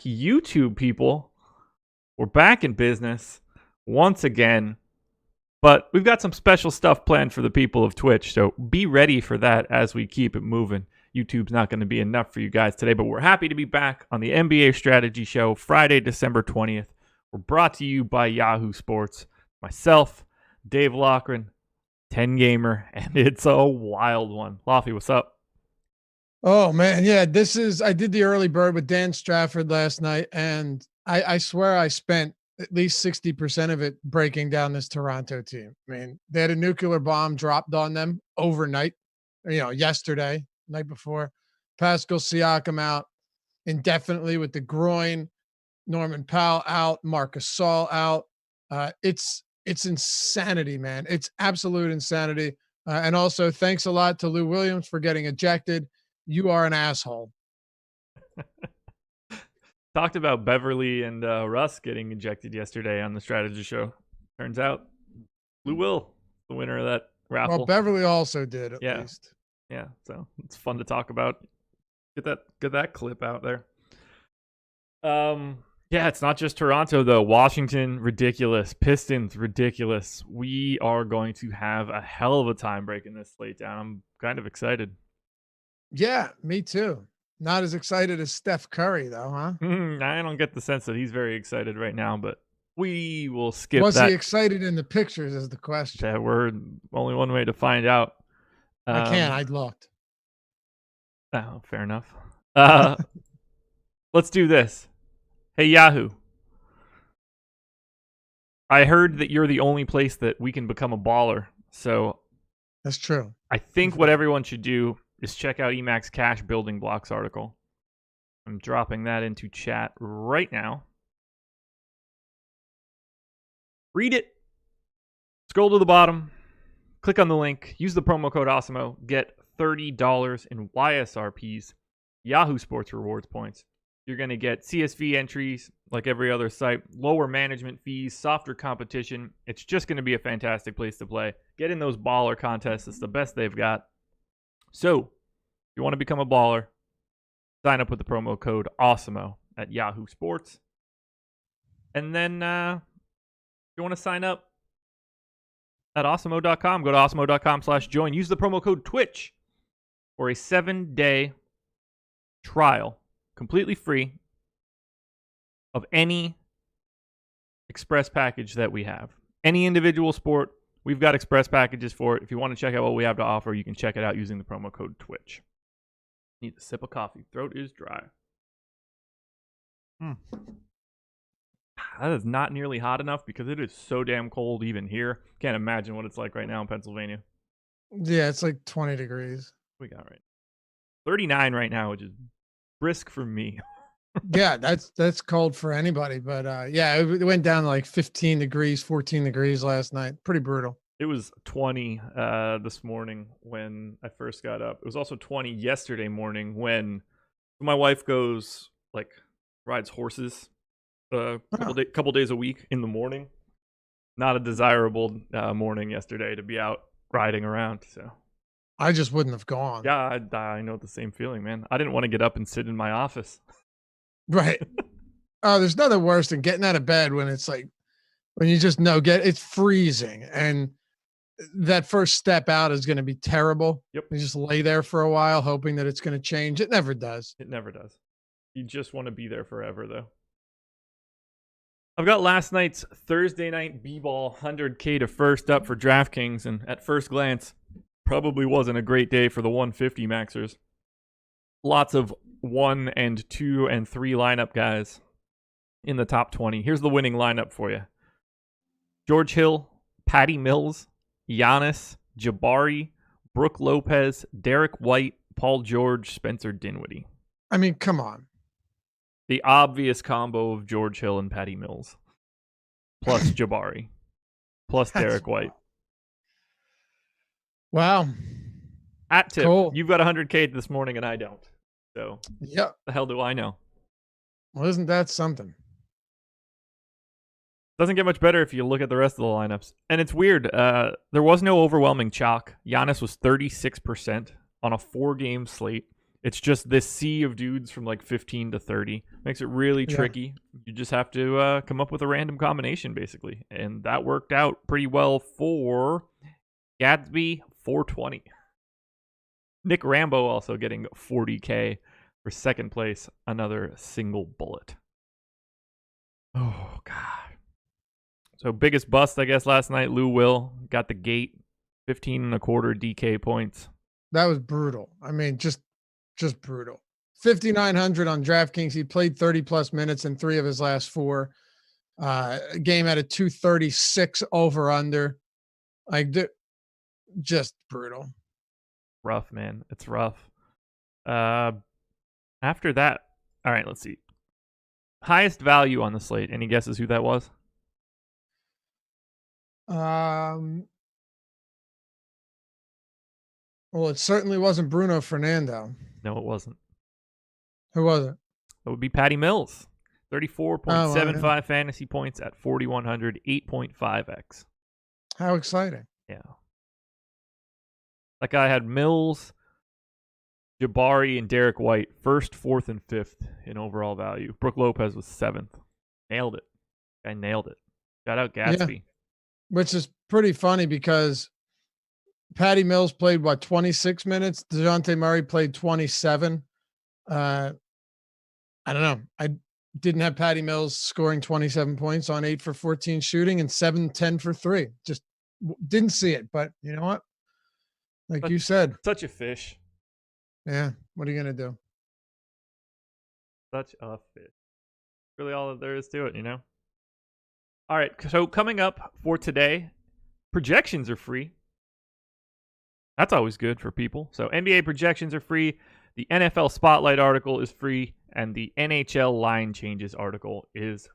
YouTube people, we're back in business once again, but we've got some special stuff planned for the people of Twitch, so be ready for that as we keep it moving. YouTube's not going to be enough for you guys today, but we're happy to be back on the NBA Strategy Show Friday, December 20th. We're brought to you by Yahoo Sports. Myself, Dave Loughran, 10 Gamer, and it's a wild one. Lofty, what's up? Oh man, yeah, I did the early bird with Dan Strafford last night, and I swear I spent at least 60% of it breaking down this Toronto team. I mean, they had a nuclear bomb dropped on them overnight, yesterday, night before. Pascal Siakam out indefinitely with the groin, Norman Powell out, Marcus Gasol out. It's insanity, man. It's absolute insanity. And also, thanks a lot to Lou Williams for getting ejected. You are an asshole. Talked about Beverly and Russ getting ejected yesterday on the strategy show. Turns out Lou Will, the winner of that raffle. Well, Beverly also did at least. Yeah, so it's fun to talk about. Get that clip out there. Yeah, it's not just Toronto though. Washington, ridiculous. Pistons, ridiculous. We are going to have a hell of a time breaking this slate down. I'm kind of excited. Yeah, me too. Not as excited as Steph Curry, though, huh? I don't get the sense that he's very excited right now, but we will skip Was that. he excited in the pictures is the question. Yeah, we're only one way to find out. I can't. I looked. Oh, fair enough. Let's do this. Hey, Yahoo. I heard that you're the only place that we can become a baller. So that's true. I think what everyone should do is check out Emacs Cash Building Blocks article. I'm dropping that into chat right now. Read it. Scroll to the bottom. Click on the link. Use the promo code AWESOMO. Get $30 in YSRPs, Yahoo Sports rewards points. You're going to get CSV entries like every other site, lower management fees, softer competition. It's just going to be a fantastic place to play. Get in those baller contests. It's the best they've got. So, if you want to become a baller, sign up with the promo code AWESOMO at Yahoo Sports. And then, if you want to sign up at awesemo.com, go to awesemo.com/join. Use the promo code TWITCH for a 7-day trial, completely free, of any express package that we have. Any individual sport, we've got express packages for it. If you want to check out what we have to offer, you can check it out using the promo code TWITCH. Need a sip of coffee. Throat is dry. That is not nearly hot enough because it is so damn cold even here. Can't imagine what it's like right now in Pennsylvania. Yeah, it's like 20 degrees. We got right 39 right now, which is brisk for me. Yeah, that's cold for anybody. But yeah, it went down to like 15 degrees, 14 degrees last night. Pretty brutal. It was 20 this morning when I first got up. It was also 20 yesterday morning when my wife goes, rides horses a couple days a week in the morning. Not a desirable morning yesterday to be out riding around. So I just wouldn't have gone. Yeah, I know the same feeling, man. I didn't want to get up and sit in my office. Right. Oh, there's nothing worse than getting out of bed when it's like, when you just know it's freezing and that first step out is going to be terrible. Yep. You just lay there for a while hoping that it's going to change. It never does. It never does. You just want to be there forever, though. I've got last night's Thursday night B-ball 100K to first up for DraftKings, and at first glance, probably wasn't a great day for the 150 maxers. Lots of 1 and 2 and 3 lineup guys in the top 20. Here's the winning lineup for you. George Hill, Patty Mills, Giannis, Jabari, Brooke Lopez, Derek White, Paul George, Spencer Dinwiddie. I mean, come on. The obvious combo of George Hill and Patty Mills, plus Jabari, plus Derek White. Wow. At tip, cool. You've got 100K this morning and I don't. So, yeah, the hell do I know? Well, isn't that something? Doesn't get much better if you look at the rest of the lineups. And it's weird. There was no overwhelming chalk. Giannis was 36% on a 4-game slate. It's just this sea of dudes from like 15 to 30. Makes it really tricky. You just have to come up with a random combination, basically. And that worked out pretty well for Gadsby 420. Nick Rambo also getting 40K for second place. Another single bullet. Oh, God. So biggest bust, I guess, last night. Lou Will got the gate. 15 and a quarter DK points. That was brutal. I mean, just brutal. 5,900 on DraftKings. He played 30 plus minutes in 3 of his last 4. Game at a 236 over under. Like, just brutal. Rough, man. It's rough. After that, all right, let's see. Highest value on the slate. Any guesses who that was? Well, it certainly wasn't Bruno Fernando. No, it wasn't. Who was it? That would be Patty Mills. 34.75 fantasy points at 4,100, 8.5x. How exciting. Yeah. That guy had Mills, Jabari, and Derek White, 1st, 4th, and 5th in overall value. Brooke Lopez was 7th. Nailed it. Guy nailed it. Shout out Gatsby. Yeah. Which is pretty funny because Patty Mills played, 26 minutes? DeJounte Murray played 27. I don't know. I didn't have Patty Mills scoring 27 points on 8 for 14 shooting and 7-10 for 3. Just didn't see it. But you know what? Like you said. Such a fish. Yeah. What are you going to do? Such a fish. Really all that there is to it, you know? All right. So coming up for today, projections are free. That's always good for people. So NBA projections are free. The NFL Spotlight article is free. And the NHL line changes article is.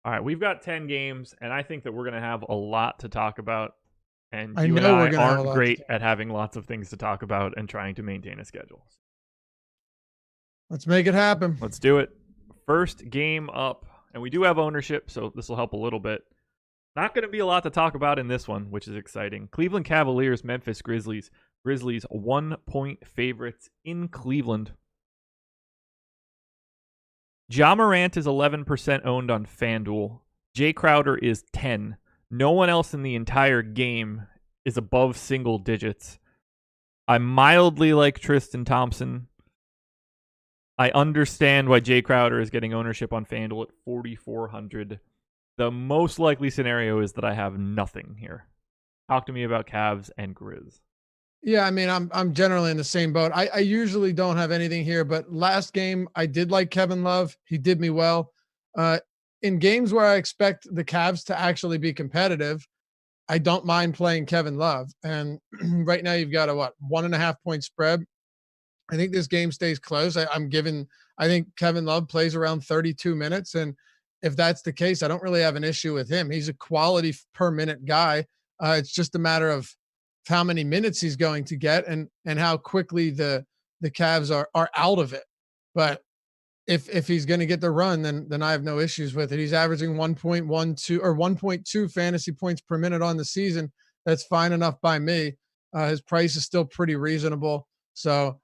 All right. We've got 10 games. And I think that we're going to have a lot to talk about. And you and I aren't great at having lots of things to talk about and trying to maintain a schedule. Let's make it happen. Let's do it. First game up. And we do have ownership, so this will help a little bit. Not going to be a lot to talk about in this one, which is exciting. Cleveland Cavaliers, Memphis Grizzlies. Grizzlies 1-point favorites in Cleveland. Ja Morant is 11% owned on FanDuel. Jay Crowder is 10. No one else in the entire game is above single digits. I mildly like Tristan Thompson. I understand why Jay Crowder is getting ownership on FanDuel at 4,400. The most likely scenario is that I have nothing here. Talk to me about Cavs and Grizz. Yeah, I mean, I'm generally in the same boat. I usually don't have anything here, but last game I did like Kevin Love. He did me well. In games where I expect the Cavs to actually be competitive, I don't mind playing Kevin Love. And right now you've got a 1.5 point spread. I think this game stays close. I think Kevin Love plays around 32 minutes. And if that's the case, I don't really have an issue with him. He's a quality per minute guy. It's just a matter of how many minutes he's going to get and how quickly the Cavs are out of it. But if he's going to get the run, then I have no issues with it. He's averaging 1.12 or 1.2 fantasy points per minute on the season. That's fine enough by me. His price is still pretty reasonable. So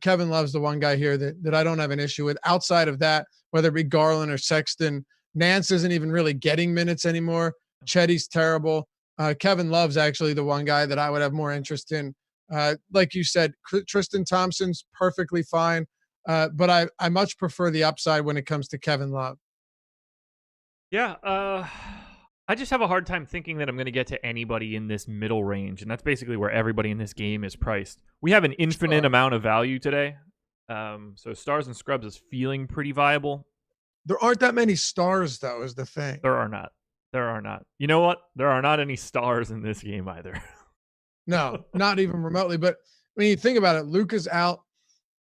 Kevin Love's the one guy here that I don't have an issue with. Outside of that, whether it be Garland or Sexton, Nance isn't even really getting minutes anymore. Chetty's terrible. Kevin Love's actually the one guy that I would have more interest in. Like you said, Tristan Thompson's perfectly fine, but I much prefer the upside when it comes to Kevin Love. Yeah, I just have a hard time thinking that I'm going to get to anybody in this middle range, and that's basically where everybody in this game is priced. We have an infinite amount of value today, so Stars and Scrubs is feeling pretty viable. There aren't that many stars, though, is the thing. There are not. You know what? There are not any stars in this game either. No, not even remotely. But when you think about it, Luka's out.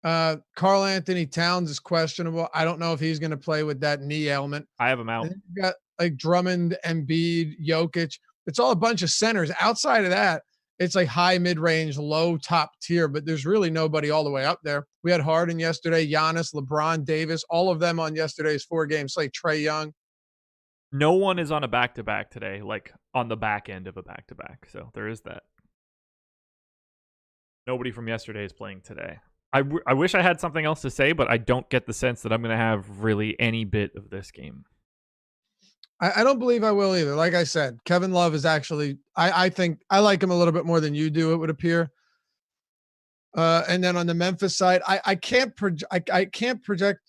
Karl Anthony Towns is questionable. I don't know if he's going to play with that knee ailment. I have him out. You got like Drummond, Embiid, Jokic. It's all a bunch of centers. Outside of that, it's like high, mid-range, low, top tier, but there's really nobody all the way up there. We had Harden yesterday, Giannis, LeBron, Davis, all of them on yesterday's 4-game slate. Trae Young. No one is on a back-to-back today, like on the back end of a back-to-back. So there is that. Nobody from yesterday is playing today. I wish I had something else to say, but I don't get the sense that I'm going to have really any bit of this game. I don't believe I will either. Like I said, Kevin Love is actually, I think I like him a little bit more than you do, it would appear. And then on the Memphis side, I can't project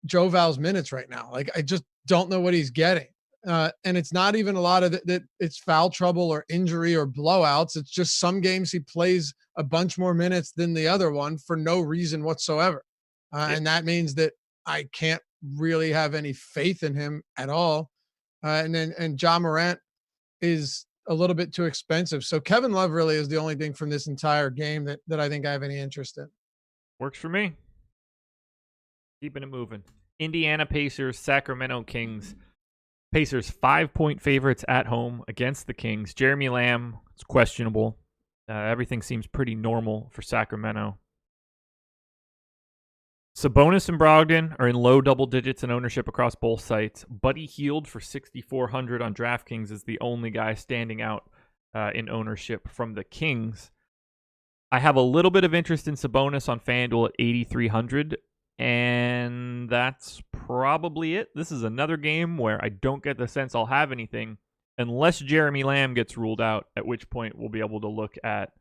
Joe Val's minutes right now. Like I just don't know what he's getting. And it's not even a lot of that it's foul trouble or injury or blowouts. It's just some games he plays a bunch more minutes than the other one for no reason whatsoever. And that means that I can't really have any faith in him at all. And Ja Morant is a little bit too expensive. So Kevin Love really is the only thing from this entire game that I think I have any interest in. Works for me. Keeping it moving. Indiana Pacers, Sacramento Kings. Pacers 5-point favorites at home against the Kings. Jeremy Lamb is questionable. Everything seems pretty normal for Sacramento. Sabonis and Brogdon are in low double digits in ownership across both sites. Buddy Hield for 6,400 on DraftKings is the only guy standing out in ownership from the Kings. I have a little bit of interest in Sabonis on FanDuel at 8,300, and that's probably it. This is another game where I don't get the sense I'll have anything unless Jeremy Lamb gets ruled out, at which point we'll be able to look at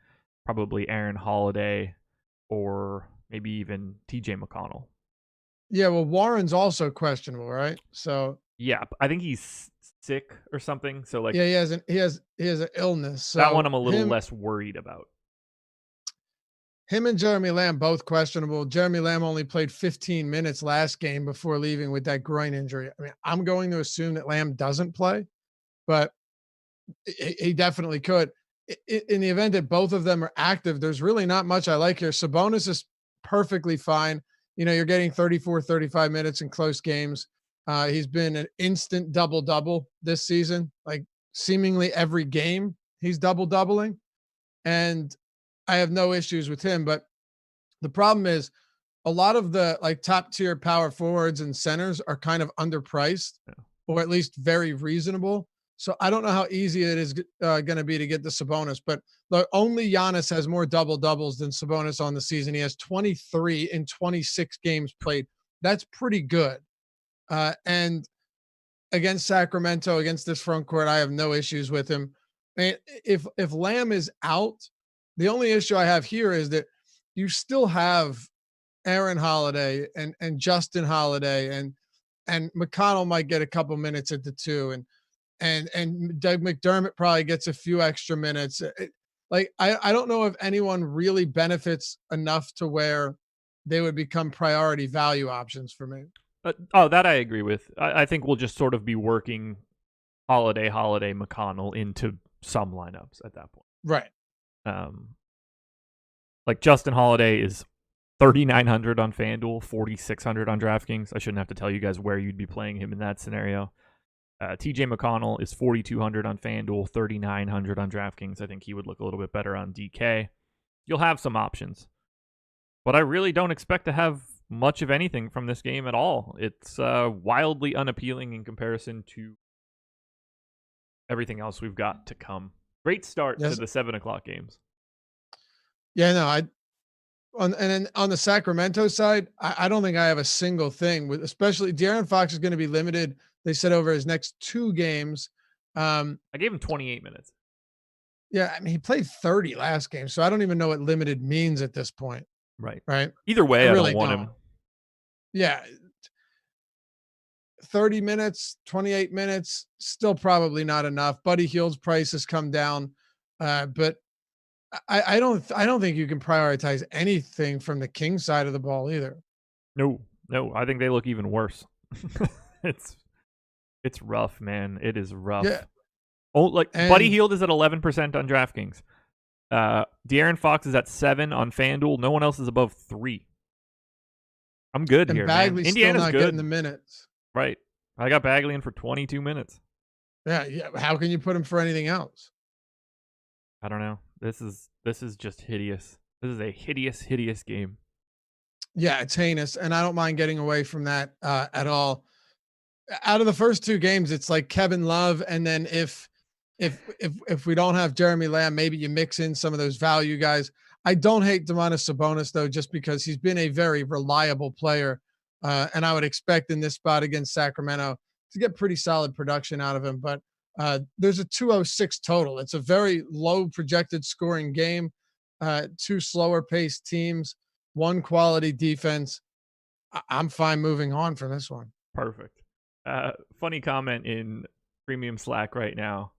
probably Aaron Holiday or maybe even TJ McConnell. Yeah, well, Warren's also questionable, right? So yeah, I think he's sick or something. So like, yeah, he has an illness. So that one I'm a little less worried about. Him and Jeremy Lamb both questionable. Jeremy Lamb only played 15 minutes last game before leaving with that groin injury. I mean, I'm going to assume that Lamb doesn't play, but he definitely could. In the event that both of them are active, there's really not much I like here. Sabonis is perfectly fine. You know, you're getting 34, 35 minutes in close games. He's been an instant double-double this season. Like seemingly every game he's double-doubling. And I have no issues with him. But the problem is a lot of the like top tier power forwards and centers are kind of underpriced or at least very reasonable. So I don't know how easy it is going to be to get the Sabonis, but only Giannis has more double doubles than Sabonis on the season. He has 23 in 26 games played. That's pretty good. And against Sacramento, against this front court, I have no issues with him. I mean, if Lamb is out, the only issue I have here is that you still have Aaron Holiday and Justin Holiday and McConnell might get a couple minutes at the 2 and Doug McDermott probably gets a few extra minutes. I don't know if anyone really benefits enough to where they would become priority value options for me. That I agree with. I think we'll just sort of be working Holiday, McConnell into some lineups at that point. Right. Like Justin Holiday is 3,900 on FanDuel, 4,600 on DraftKings. I shouldn't have to tell you guys where you'd be playing him in that scenario. TJ McConnell is 4,200 on FanDuel, 3,900 on DraftKings. I think he would look a little bit better on DK. You'll have some options. But I really don't expect to have much of anything from this game at all. It's wildly unappealing in comparison to everything else we've got to come. Great start to the 7 o'clock games. Yeah, no, and then on the Sacramento side, I don't think I have a single thing with, especially De'Aaron Fox is going to be limited. They said over his next 2 games. I gave him 28 minutes. Yeah, I mean, he played 30 last game, so I don't even know what limited means at this point. Right. Right. Either way, I really don't want him. Yeah. 30 minutes, 28 minutes, still probably not enough. Buddy Hield's price has come down, but I don't think you can prioritize anything from the King side of the ball either. No, I think they look even worse. It's rough, man. It is rough. Yeah. Oh, Buddy Hield is at 11% on DraftKings. De'Aaron Fox is at 7 on FanDuel. No one else is above 3. I'm good and here, Bagley's man. Indiana's still not good. getting the minutes. Right. I got Bagley in for 22 minutes. Yeah. How can you put him for anything else? I don't know. This is just hideous. This is a hideous game. Yeah, it's heinous, and I don't mind getting away from that at all. Out of the first 2 games, it's like Kevin Love, and then if we don't have Jeremy Lamb, maybe you mix in some of those value guys. I don't hate Domantas Sabonis though, just because he's been a very reliable player, and I would expect in this spot against Sacramento to get pretty solid production out of him. But there's a 206 total. It's a very low projected scoring game. Two slower paced teams, one quality defense. I'm fine moving on from this one. Perfect. Funny comment in Premium Slack right now.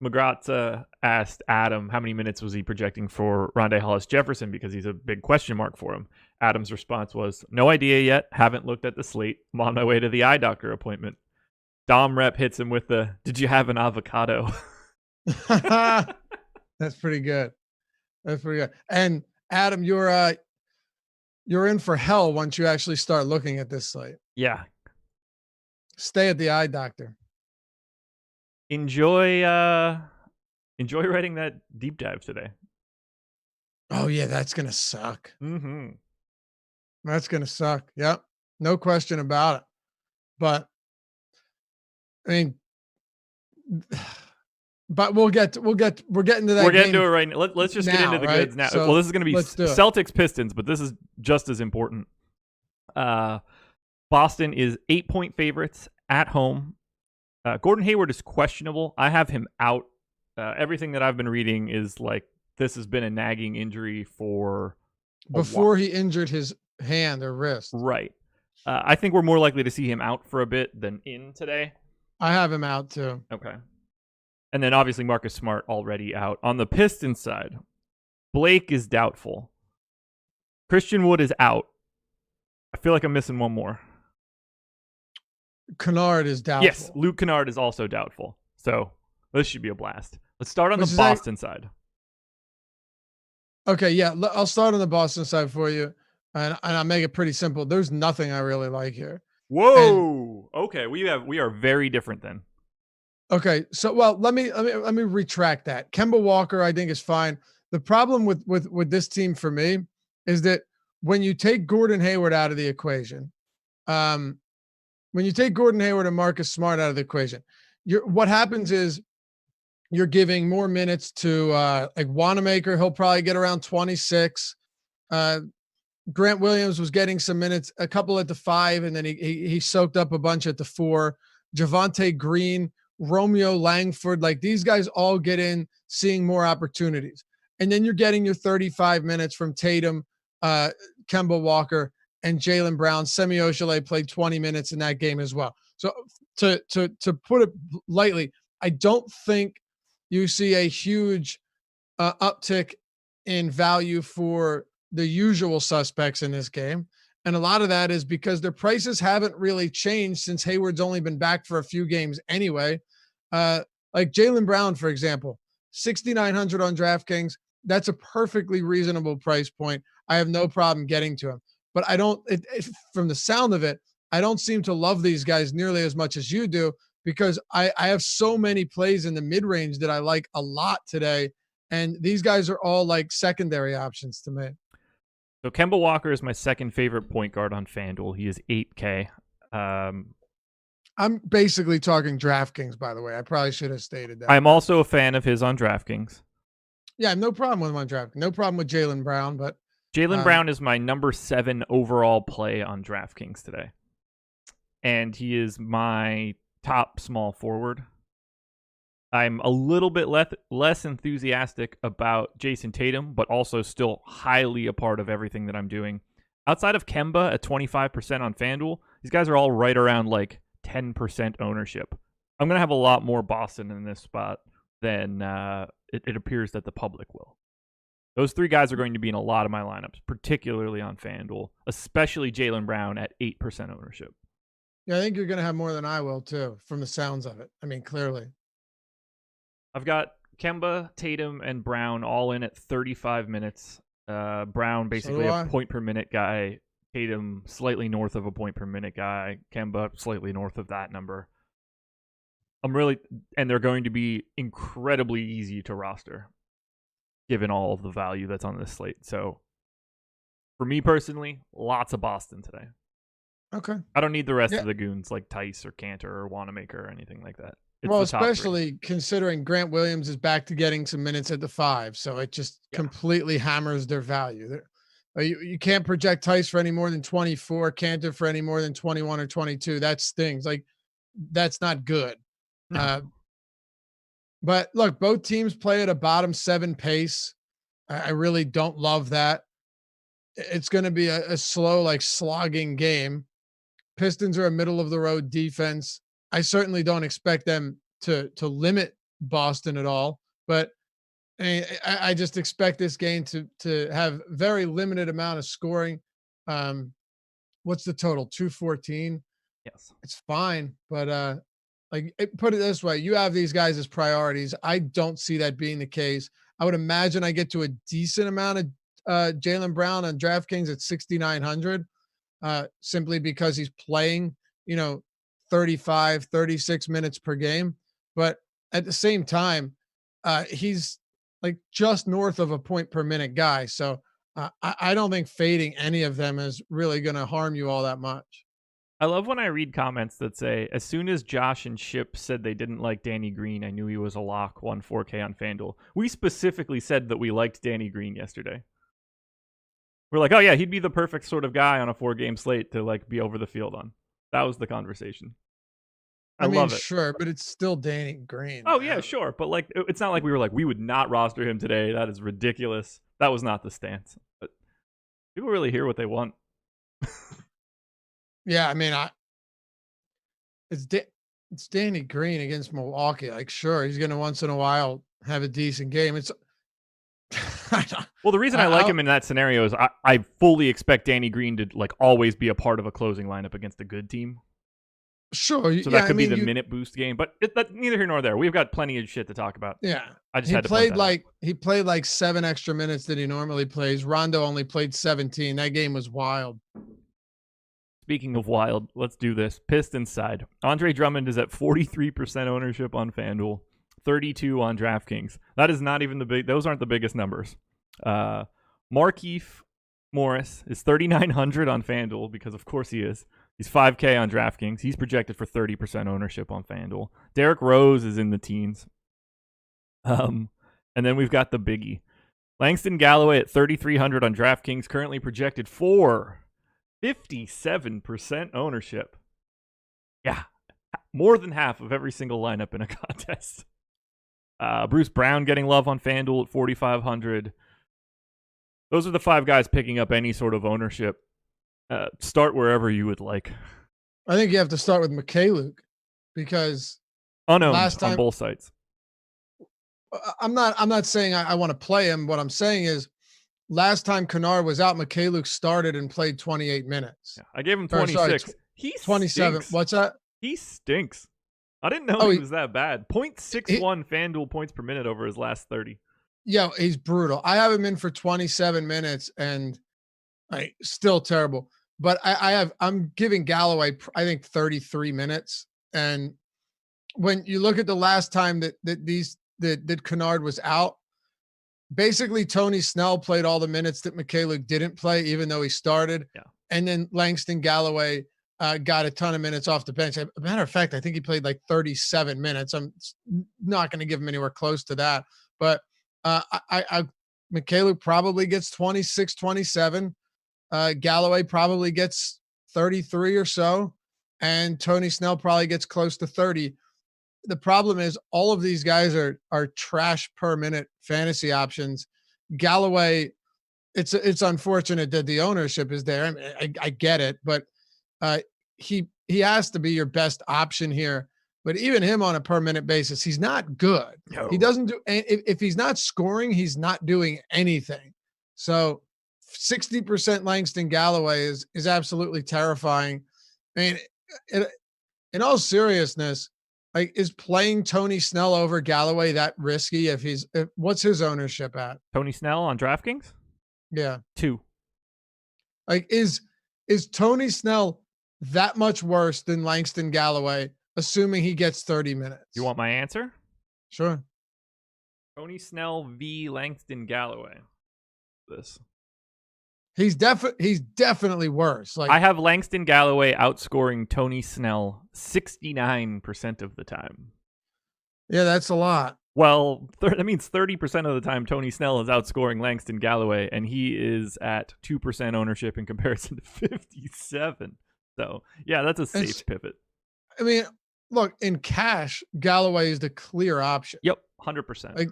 McGrath asked Adam how many minutes was he projecting for Rondé Hollis-Jefferson because he's a big question mark for him. Adam's response was, no idea yet. Haven't looked at the slate. I'm on my way to the eye doctor appointment. Dom Rep hits him with the, did you have an avocado? That's pretty good. That's pretty good. And Adam, you're in for hell once you actually start looking at this slate. Yeah. Stay at the eye doctor. Enjoy writing that deep dive today. Oh yeah, that's gonna suck. Mm-hmm. That's gonna suck. Yep, no question about it. But I mean, but we're getting to that. We're getting to it right now. Let's just get into the goods now. So, well, this is going to be Celtics Pistons, but this is just as important. Boston is 8-point favorites at home. Gordon Hayward is questionable. I have him out. Everything that I've been reading is like this has been a nagging injury for before he injured his hand or wrist. Right. I think we're more likely to see him out for a bit than in today. I have him out too. Okay. And then obviously Marcus Smart already out. On the Pistons side, Blake is doubtful. Christian Wood is out. I feel like I'm missing one more. Kennard is doubtful. Yes, Luke Kennard is also doubtful. So this should be a blast. Let's start on the Boston side. Okay, yeah. I'll start on the Boston side for you. And I'll make it pretty simple. There's nothing I really like here. Whoa. Okay, we are very different then. Okay, so let me retract that. Kemba Walker, I think, is fine. The problem with this team for me is that when you take Gordon Hayward out of the equation, when you take Gordon Hayward and Marcus Smart out of the equation, what happens is you're giving more minutes to like Wanamaker. He'll probably get around 26. Grant Williams was getting some minutes, a couple at the 5, and then he soaked up a bunch at the 4. Javonte Green, Romeo Langford, like these guys all get in, seeing more opportunities. And then you're getting your 35 minutes from Tatum, Kemba Walker, and Jaylen Brown. Semi Ojeleye played 20 minutes in that game as well. So to put it lightly, I don't think you see a huge uptick in value for the usual suspects in this game. And a lot of that is because their prices haven't really changed since Hayward's only been back for a few games anyway. Like Jaylen Brown, for example, 6,900 on DraftKings. That's a perfectly reasonable price point. I have no problem getting to him, but I don't, from the sound of it, I don't seem to love these guys nearly as much as you do, because I have so many plays in the mid-range that I like a lot today. And these guys are all like secondary options to me. So Kemba Walker is my second favorite point guard on FanDuel. He is 8K. I'm basically talking DraftKings, by the way. I probably should have stated that. I'm also a fan of his on DraftKings. Yeah, no problem with him on DraftKings. No problem with Jaylen Brown, but Jaylen Brown is my number 7 overall play on DraftKings today. And he is my top small forward. I'm a little bit less enthusiastic about Jason Tatum, but also still highly a part of everything that I'm doing. Outside of Kemba at 25% on FanDuel, these guys are all right around like 10% ownership. I'm going to have a lot more Boston in this spot than it appears that the public will. Those 3 guys are going to be in a lot of my lineups, particularly on FanDuel, especially Jaylen Brown at 8% ownership. Yeah, I think you're going to have more than I will, too, from the sounds of it. I mean, clearly. I've got Kemba, Tatum, and Brown all in at 35 minutes. Brown basically a point per minute guy. Tatum slightly north of a point per minute guy. Kemba slightly north of that number. And they're going to be incredibly easy to roster, given all of the value that's on this slate. So, for me personally, lots of Boston today. Okay. I don't need the rest of the goons like Tice or Cantor or Wanamaker or anything like that. It's Well, the top 3. especially considering Grant Williams is back to getting some minutes at the 5, so it just completely hammers their value. You can't project Tice for any more than 24, Cantor for any more than 21 or 22. That stings. Like, that's not good. No. But look, both teams play at a bottom 7 pace. I really don't love that. It's going to be a slow, like slogging game. Pistons are a middle of the road defense. I certainly don't expect them to limit Boston at all, but I just expect this game to have very limited amount of scoring. What's the total? 214. Yes. It's fine, but put it this way: you have these guys as priorities. I don't see that being the case. I would imagine I get to a decent amount of Jaylen Brown on DraftKings at 6,900, simply because he's playing, 35, 36 minutes per game. But at the same time, he's like just north of a point per minute guy. So I don't think fading any of them is really going to harm you all that much. I love when I read comments that say, as soon as Josh and Ship said they didn't like Danny Green, I knew he was a lock, won 4K on FanDuel. We specifically said that we liked Danny Green yesterday. We're like, oh yeah, he'd be the perfect sort of guy on a 4-game slate to like be over the field on. That was the conversation. I love it. Sure, but it's still Danny Green. Oh yeah, sure. But like, it's not like we were like, we would not roster him today. That is ridiculous. That was not the stance. But people really hear what they want. Yeah, it's Danny Green against Milwaukee. Like, sure, he's going to once in a while have a decent game. It's well, the reason I like him in that scenario is I fully expect Danny Green to like always be a part of a closing lineup against a good team. Sure. So that could be the minute boost game, but that's neither here nor there. We've got plenty of shit to talk about. Yeah. I just had to point that out. He played like 7 extra minutes than he normally plays. Rondo only played 17. That game was wild. Speaking of wild, let's do this. Pistons side. Andre Drummond is at 43% ownership on FanDuel, 32 on DraftKings. That is not even those aren't the biggest numbers. Markieff Morris is 3,900 on FanDuel because of course he is. He's 5K on DraftKings. He's projected for 30% ownership on FanDuel. Derrick Rose is in the teens. And then we've got the biggie. Langston Galloway at 3,300 on DraftKings, currently projected for 57% ownership. Yeah, more than half of every single lineup in a contest. Bruce Brown getting love on FanDuel at 4,500. Those are the 5 guys picking up any sort of ownership. Start wherever you would like. I think you have to start with Mikhailuk because unowned on both sides. I'm not saying I want to play him. What I'm saying is, last time Kennard was out, Mikhailuk started and played 28 minutes. Yeah, I gave him 26. He's 27. Stinks. What's that? He stinks. I didn't know he was that bad. 0.61 FanDuel points per minute over his last 30. Yeah, he's brutal. I have him in for 27 minutes and still terrible. But I'm giving Galloway, I think, 33 minutes. And when you look at the last time that Kennard was out, basically Tony Snell played all the minutes that Mikhailuk didn't play, even though he started. Yeah. And then Langston Galloway got a ton of minutes off the bench. As a matter of fact, I think he played like 37 minutes. I'm not going to give him anywhere close to that. But Mikhailuk probably gets 26, 27. Galloway probably gets 33 or so. And Tony Snell probably gets close to 30. The problem is all of these guys are trash per minute fantasy options. Galloway, it's unfortunate that the ownership is there. I mean, I get it, but he has to be your best option here. But even him on a per minute basis, he's not good. No. He doesn't do. If he's not scoring, he's not doing anything. So 60% Langston Galloway is absolutely terrifying. I mean, in all seriousness, like, is playing Tony Snell over Galloway that risky? What's his ownership at? Tony Snell on DraftKings? Yeah. 2. Like, is Tony Snell that much worse than Langston Galloway, assuming he gets 30 minutes? You want my answer? Sure. Tony Snell v. Langston Galloway. He's definitely worse. Like, I have Langston Galloway outscoring Tony Snell 69% of the time. Yeah, that's a lot. Well, that means 30% of the time Tony Snell is outscoring Langston Galloway, and he is at 2% ownership in comparison to 57. So, yeah, that's a It's, safe pivot. I mean, look, in cash, Galloway is the clear option. Yep, 100%. Like,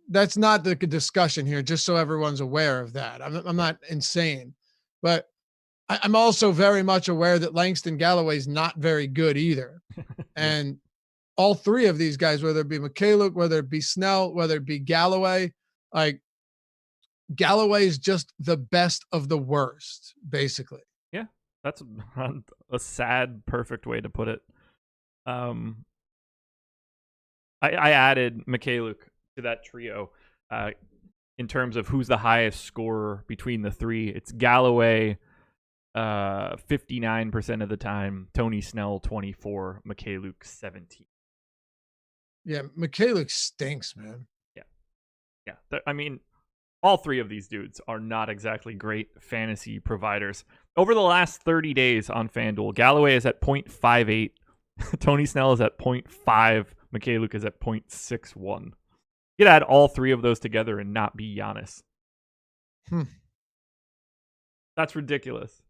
that's not the discussion here, just so everyone's aware of that. I'm not insane, but I'm also very much aware that Langston Galloway's not very good either. Yeah. And all three of these guys, whether it be Mikhailuk, whether it be Snell, whether it be Galloway, like Galloway is just the best of the worst, basically. Yeah, that's a sad, perfect way to put it. I added Mikhailuk to that trio in terms of who's the highest scorer between the three. It's Galloway 59% of the time, Tony Snell 24, Mikhailuk 17. Yeah, Mikhailuk stinks, man. Yeah. I mean, all three of these dudes are not exactly great fantasy providers. Over the last 30 days on FanDuel, Galloway is at 0.58, Tony Snell is at 0.5, Mikhailuk is at 0.61. You could add all three of those together and not be Giannis. That's ridiculous.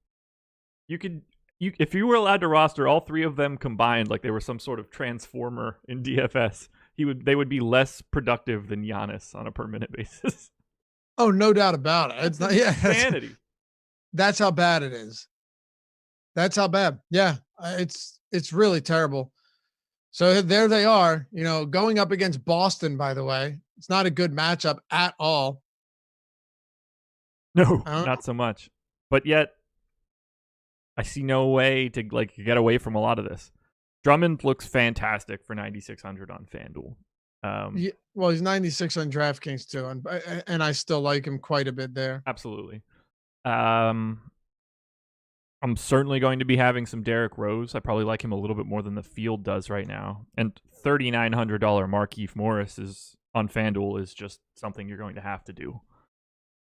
If you were allowed to roster all three of them combined like they were some sort of transformer in DFS, they would be less productive than Giannis on a per minute basis. Oh, no doubt about it. It's not, yeah, Insanity. That's how bad it is. That's how bad. Yeah, it's really terrible. So there they are, going up against Boston, by the way. It's not a good matchup at all. No, not so much. But yet, I see no way to get away from a lot of this. Drummond looks fantastic for 9,600 on FanDuel. Yeah, well, he's 96 on DraftKings too, and I still like him quite a bit there. Absolutely. I'm certainly going to be having some Derrick Rose. I probably like him a little bit more than the field does right now. And $3,900 Markieff Morris is on FanDuel is just something you're going to have to do.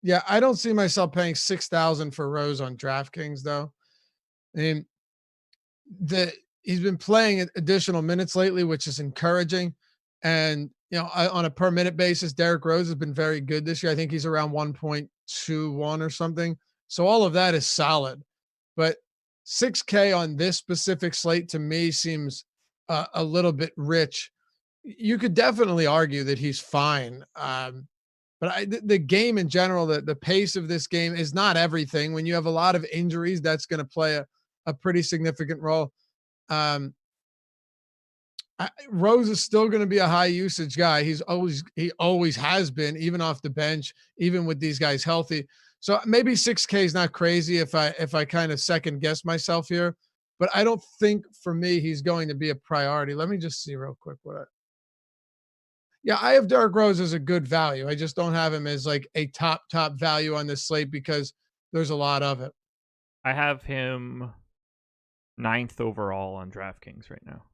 Yeah, I don't see myself paying $6,000 for Rose on DraftKings though. I mean, he's been playing additional minutes lately, which is encouraging. And on a per minute basis, Derrick Rose has been very good this year. I think he's around 1.21 or something. So all of that is solid. But 6K on this specific slate to me seems a little bit rich. You could definitely argue that he's fine. But the game in general, the pace of this game is not everything. When you have a lot of injuries, that's going to play a pretty significant role. Rose is still going to be a high usage guy. He always has been, even off the bench, even with these guys healthy. So maybe 6K is not crazy if I kind of second guess myself here, but I don't think for me he's going to be a priority. Let me just see real quick I have Derrick Rose as a good value. I just don't have him as like a top value on this slate because there's a lot of it. I have him 9th overall on DraftKings right now.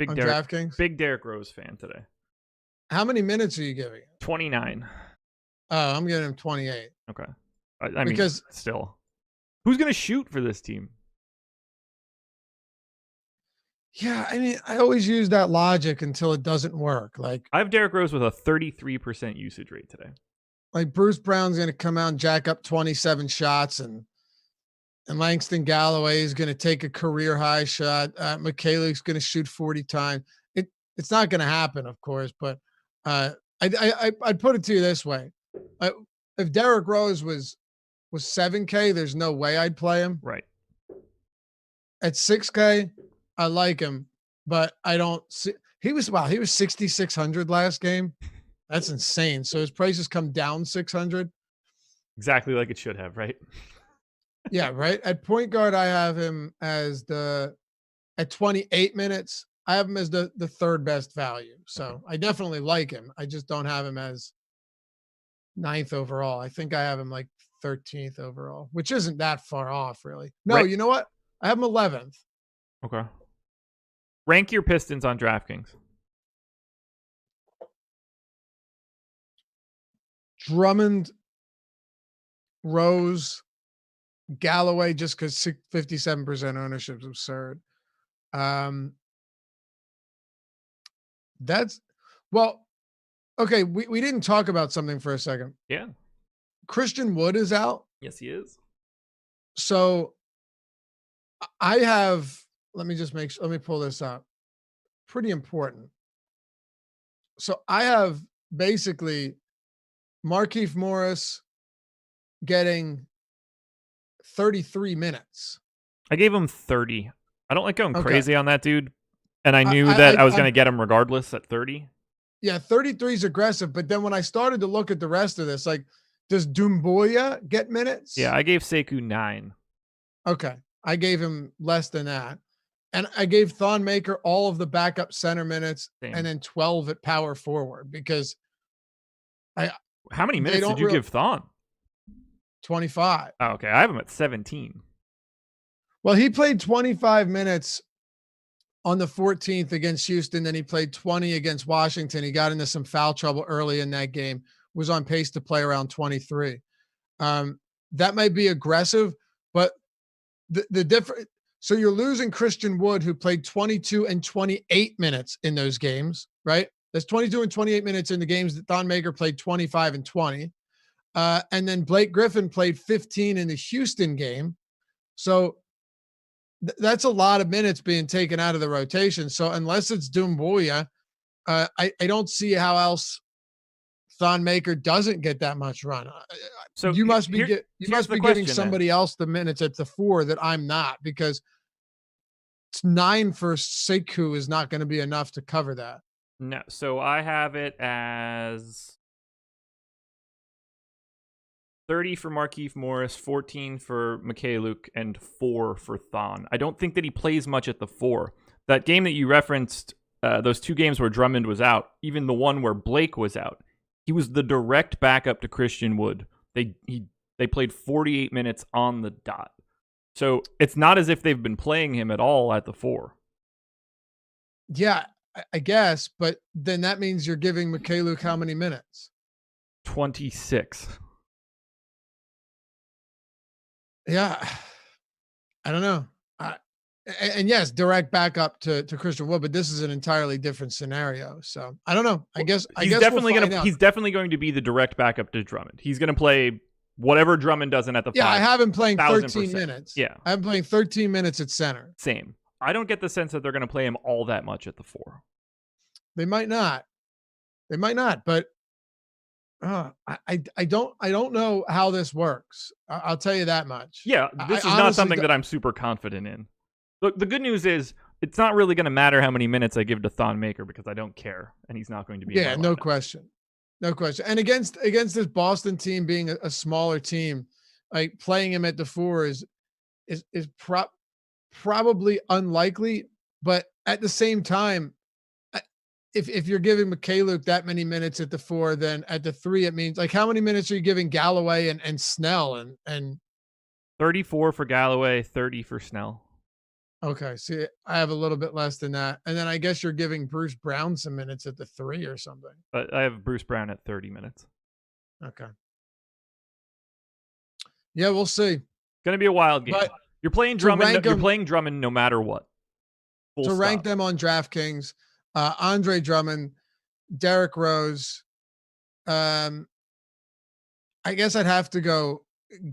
DraftKings? Big Derrick Rose fan today. How many minutes are you giving? 29. Oh, I'm giving him 28. Okay. I mean, still. Who's going to shoot for this team? Yeah, I mean, I always use that logic until it doesn't work. Like I have Derrick Rose with a 33% usage rate today. Like Bruce Brown's going to come out and jack up 27 shots, and Langston Galloway is going to take a career high shot. Mikhailuk's going to shoot 40 times. It's not going to happen, of course, but I'd put it to you this way: if Derrick Rose was 7K, there's no way I'd play him. Right. At 6K, I like him, but I don't see. He was 6,600 last game. That's insane. So his prices come down 600. Exactly like it should have, right? Yeah, right. At point guard, I have him as at 28 minutes. I have him as the third best value. So I definitely like him. I just don't have him as 9th overall. I think I have him like 13th overall, which isn't that far off, really. No, right. You know what? I have him 11th. Okay. Rank your Pistons on DraftKings. Drummond, Rose, Galloway, just because 57% ownership is absurd. That's Well, okay, we didn't talk about something for a second. Yeah. Christian Wood is out. Yes, he is. So I have, let me pull this up. Pretty important. So I have basically Markieff Morris getting 33 minutes. I gave him 30. I don't like going Okay. crazy on that dude. And I knew that I was going to get him regardless at 30. Yeah, 33 is aggressive. But then when I started to look at the rest of this, like, does Doumbouya get minutes? Yeah, I gave Sekou 9. Okay. I gave him less than that. And I gave Thon Maker all of the backup center minutes. Same. And then 12 at power forward because how many minutes did you give Thon? 25. Oh, okay. I have him at 17. Well, he played 25 minutes on the 14th against Houston. Then he played 20 against Washington. He got into some foul trouble early in that game, was on pace to play around 23. That might be aggressive, but the different. So you're losing Christian Wood, who played 22 and 28 minutes in those games, right? That's 22 and 28 minutes in the games that Thon Maker played 25 and 20. And then Blake Griffin played 15 in the Houston game. So that's a lot of minutes being taken out of the rotation. So unless it's Doumbouya, I don't see how else Thon Maker doesn't get that much run. So you must be giving somebody else the minutes at the 4 that I'm not, because it's 9 for Sekou is not going to be enough to cover that. No, so I have it as 30 for Markieff Morris, 14 for Mikhailuk, and 4 for Thon. I don't think that he plays much at the 4. That game that you referenced, those 2 games where Drummond was out, even the one where Blake was out, he was the direct backup to Christian Wood. They played 48 minutes on the dot. So it's not as if they've been playing him at all at the 4. Yeah, I guess, but then that means you're giving Mikhailuk how many minutes? 26. Yeah, I don't know. And yes, direct backup to Christian Wood, but this is an entirely different scenario. So I don't know. He's definitely going to be the direct backup to Drummond. He's going to play whatever Drummond doesn't at the 5. Yeah, I have him playing 13 minutes. Yeah, I have him playing 13 minutes at center. Same. I don't get the sense that they're going to play him all that much at the 4. They might not, but I don't know how this works. I'll tell you that much. Yeah, this is not something that I'm super confident in. Look, the good news is it's not really going to matter how many minutes I give to Thon Maker, because I don't care, and he's not going to be. Yeah, no question. And against this Boston team being a smaller team, like playing him at the 4 is probably unlikely. But at the same time, if you're giving Mikhailuk that many minutes at the 4, then at the 3 it means, like, how many minutes are you giving Galloway and Snell and 34 for Galloway, 30 for Snell. Okay, see, I have a little bit less than that. And then I guess you're giving Bruce Brown some minutes at the 3 or something. But I have Bruce Brown at 30 minutes. Okay. Yeah, we'll see. Going to be a wild game. But you're playing Drummond. You're playing Drummond no matter what. Rank them on DraftKings, Andre Drummond, Derrick Rose. I guess I'd have to go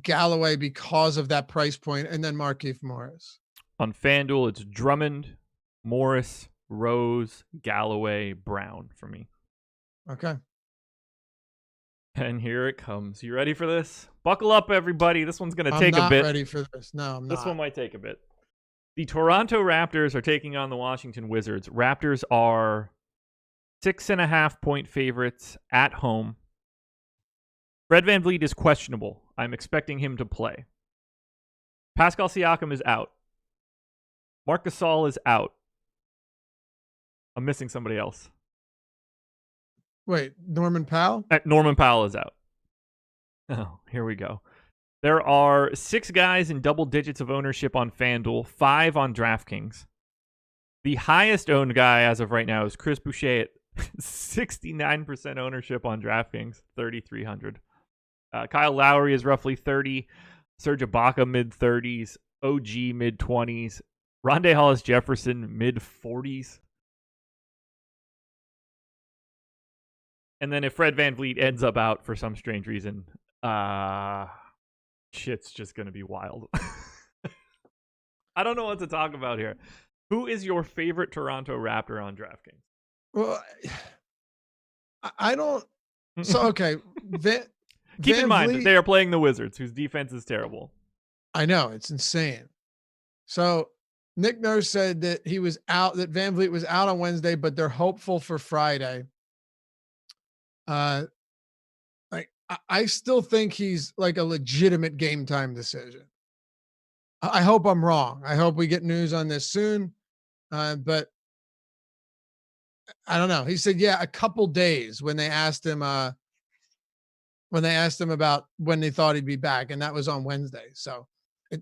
Galloway because of that price point, and then Markieff Morris. On FanDuel, it's Drummond, Morris, Rose, Galloway, Brown for me. Okay. And here it comes. You ready for this? Buckle up, everybody. This one's going to take a bit. I'm not ready for this. No, I'm not. This one might take a bit. The Toronto Raptors are taking on the Washington Wizards. Raptors are 6.5-point favorites at home. Fred VanVleet is questionable. I'm expecting him to play. Pascal Siakam is out. Marc Gasol is out. I'm missing somebody else. Wait, Norman Powell? Norman Powell is out. Oh, here we go. There are 6 guys in double digits of ownership on FanDuel, 5 on DraftKings. The highest owned guy as of right now is Chris Boucher at 69% ownership on DraftKings, 3,300. Kyle Lowry is roughly 30. Serge Ibaka mid-30s. OG mid-20s. Rondé Hollis-Jefferson mid-40s. And then if Fred VanVleet ends up out for some strange reason, shit's just going to be wild. I don't know what to talk about here. Who is your favorite Toronto Raptor on DraftKings? Well, I don't. So, okay. Keep in mind that they are playing the Wizards, whose defense is terrible. I know. It's insane. So Nick Nurse said that he was out, that VanVleet was out on Wednesday, but they're hopeful for Friday. Like I still think he's like a legitimate game time decision. I hope I'm wrong. I hope we get news on this soon. But I don't know. He said, yeah, a couple days when they asked him about when they thought he'd be back. And that was on Wednesday. So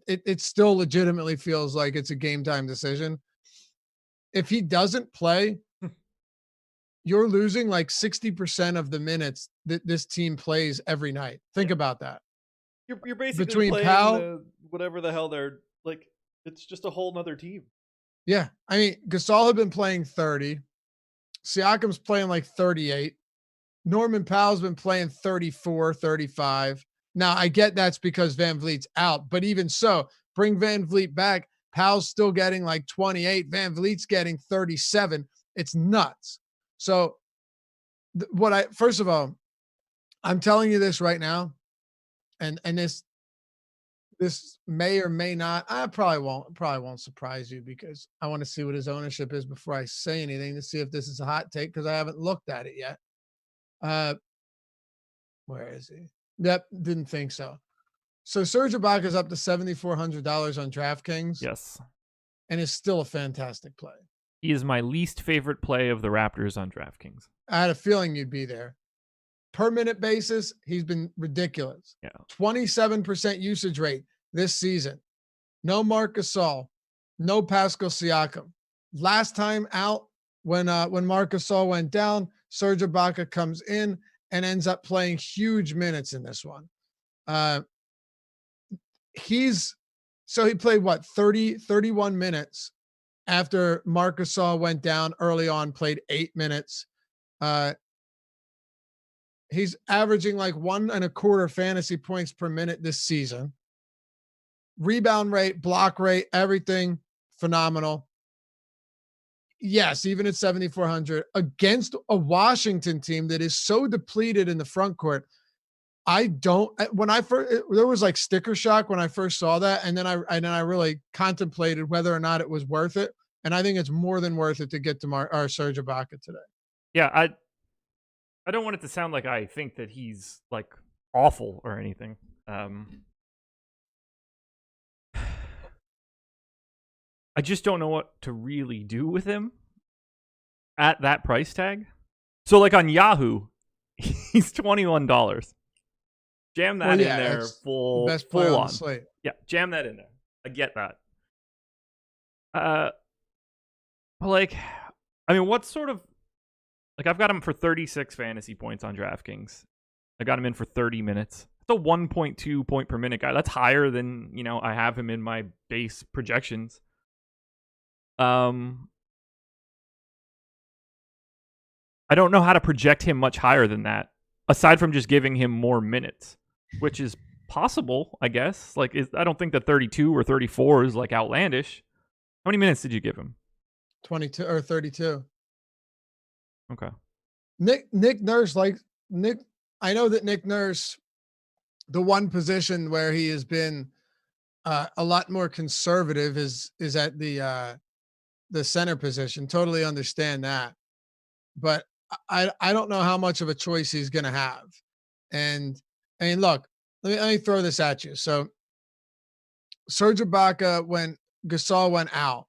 it still legitimately feels like it's a game time decision. If he doesn't play, you're losing like 60% of the minutes that this team plays every night. Think about that. You're basically between playing Powell, whatever the hell they're like. It's just a whole nother team. Yeah. I mean, Gasol had been playing 30. Siakam's playing like 38. Norman Powell's been playing 34, 35. Now, I get that's because VanVleet's out, but even so, bring VanVleet back. Powell's still getting like 28. VanVleet's getting 37. It's nuts. So first of all, I'm telling you this right now, and this may or may not, I probably won't surprise you because I want to see what his ownership is before I say anything to see if this is a hot take because I haven't looked at it yet. Where is he? Yep, didn't think so. So Serge Ibaka's up to $7,400 on DraftKings. Yes. And is still a fantastic play. He is my least favorite play of the Raptors on DraftKings. I had a feeling you'd be there. Per minute basis, he's been ridiculous. Yeah. 27% usage rate this season. No Marc Gasol, no Pascal Siakam. Last time out, when Marc Gasol went down, Serge Ibaka comes in and ends up playing huge minutes in this one. He played 31 minutes after Marc Gasol went down early on, played 8 minutes. He's averaging like 1.25 fantasy points per minute this season. Rebound rate, block rate, everything phenomenal. Yes, even at 7,400 against a Washington team that is so depleted in the front court. There was like sticker shock when I first saw that. And then I really contemplated whether or not it was worth it. And I think it's more than worth it to get to Serge Ibaka today. Yeah. I don't want it to sound like I think that he's like awful or anything. I just don't know what to really do with him at that price tag. So like on Yahoo, he's $21. Jam that in there full on. On the slate. Yeah, jam that in there. I get that. But like, I mean, what sort of like I've got him for 36 fantasy points on DraftKings. I got him in for 30 minutes. It's a 1.2 point per minute guy. That's higher than, I have him in my base projections. I don't know how to project him much higher than that, aside from just giving him more minutes, which is possible, I guess. Like, I don't think that 32 or 34 is like outlandish. How many minutes did you give him? 22 or 32. Okay. Nick Nurse, I know that Nick Nurse, the one position where he has been a lot more conservative is at the center position. Totally understand that. But I don't know how much of a choice he's going to have. And look, let me throw this at you. So Serge Ibaka, when Gasol went out,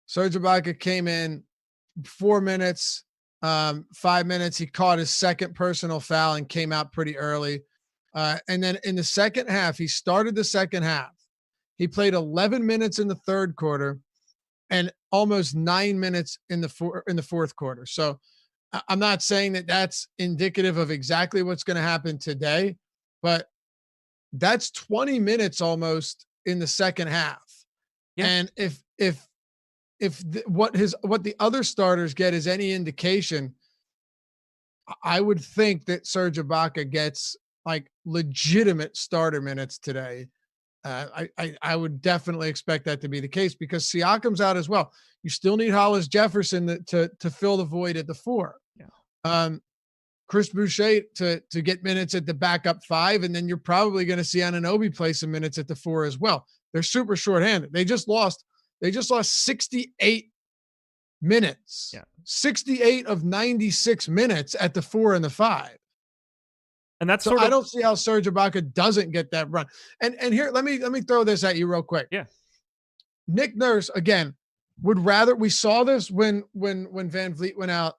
Serge Ibaka came in 4 minutes, 5 minutes. He caught his second personal foul and came out pretty early. And then in the second half, he started the second half. He played 11 minutes in the third quarter and almost 9 minutes in the fourth quarter. So I'm not saying that that's indicative of exactly what's going to happen today, but that's 20 minutes almost in the second half. Yeah. And if what the other starters get is any indication, I would think that Serge Ibaka gets like legitimate starter minutes today. I would definitely expect that to be the case because Siakam's out as well. You still need Hollis Jefferson to fill the void at the 4. Yeah. Chris Boucher to get minutes at the backup 5, and then you're probably going to see Anunoby play some minutes at the 4 as well. They're super shorthanded. They just lost 68 minutes. Yeah. 68 of 96 minutes at the 4 and the 5. And that's so I don't see how Serge Ibaka doesn't get that run. And here, let me throw this at you real quick. Yeah. Nick Nurse, again, would rather, we saw this when Van Vliet went out.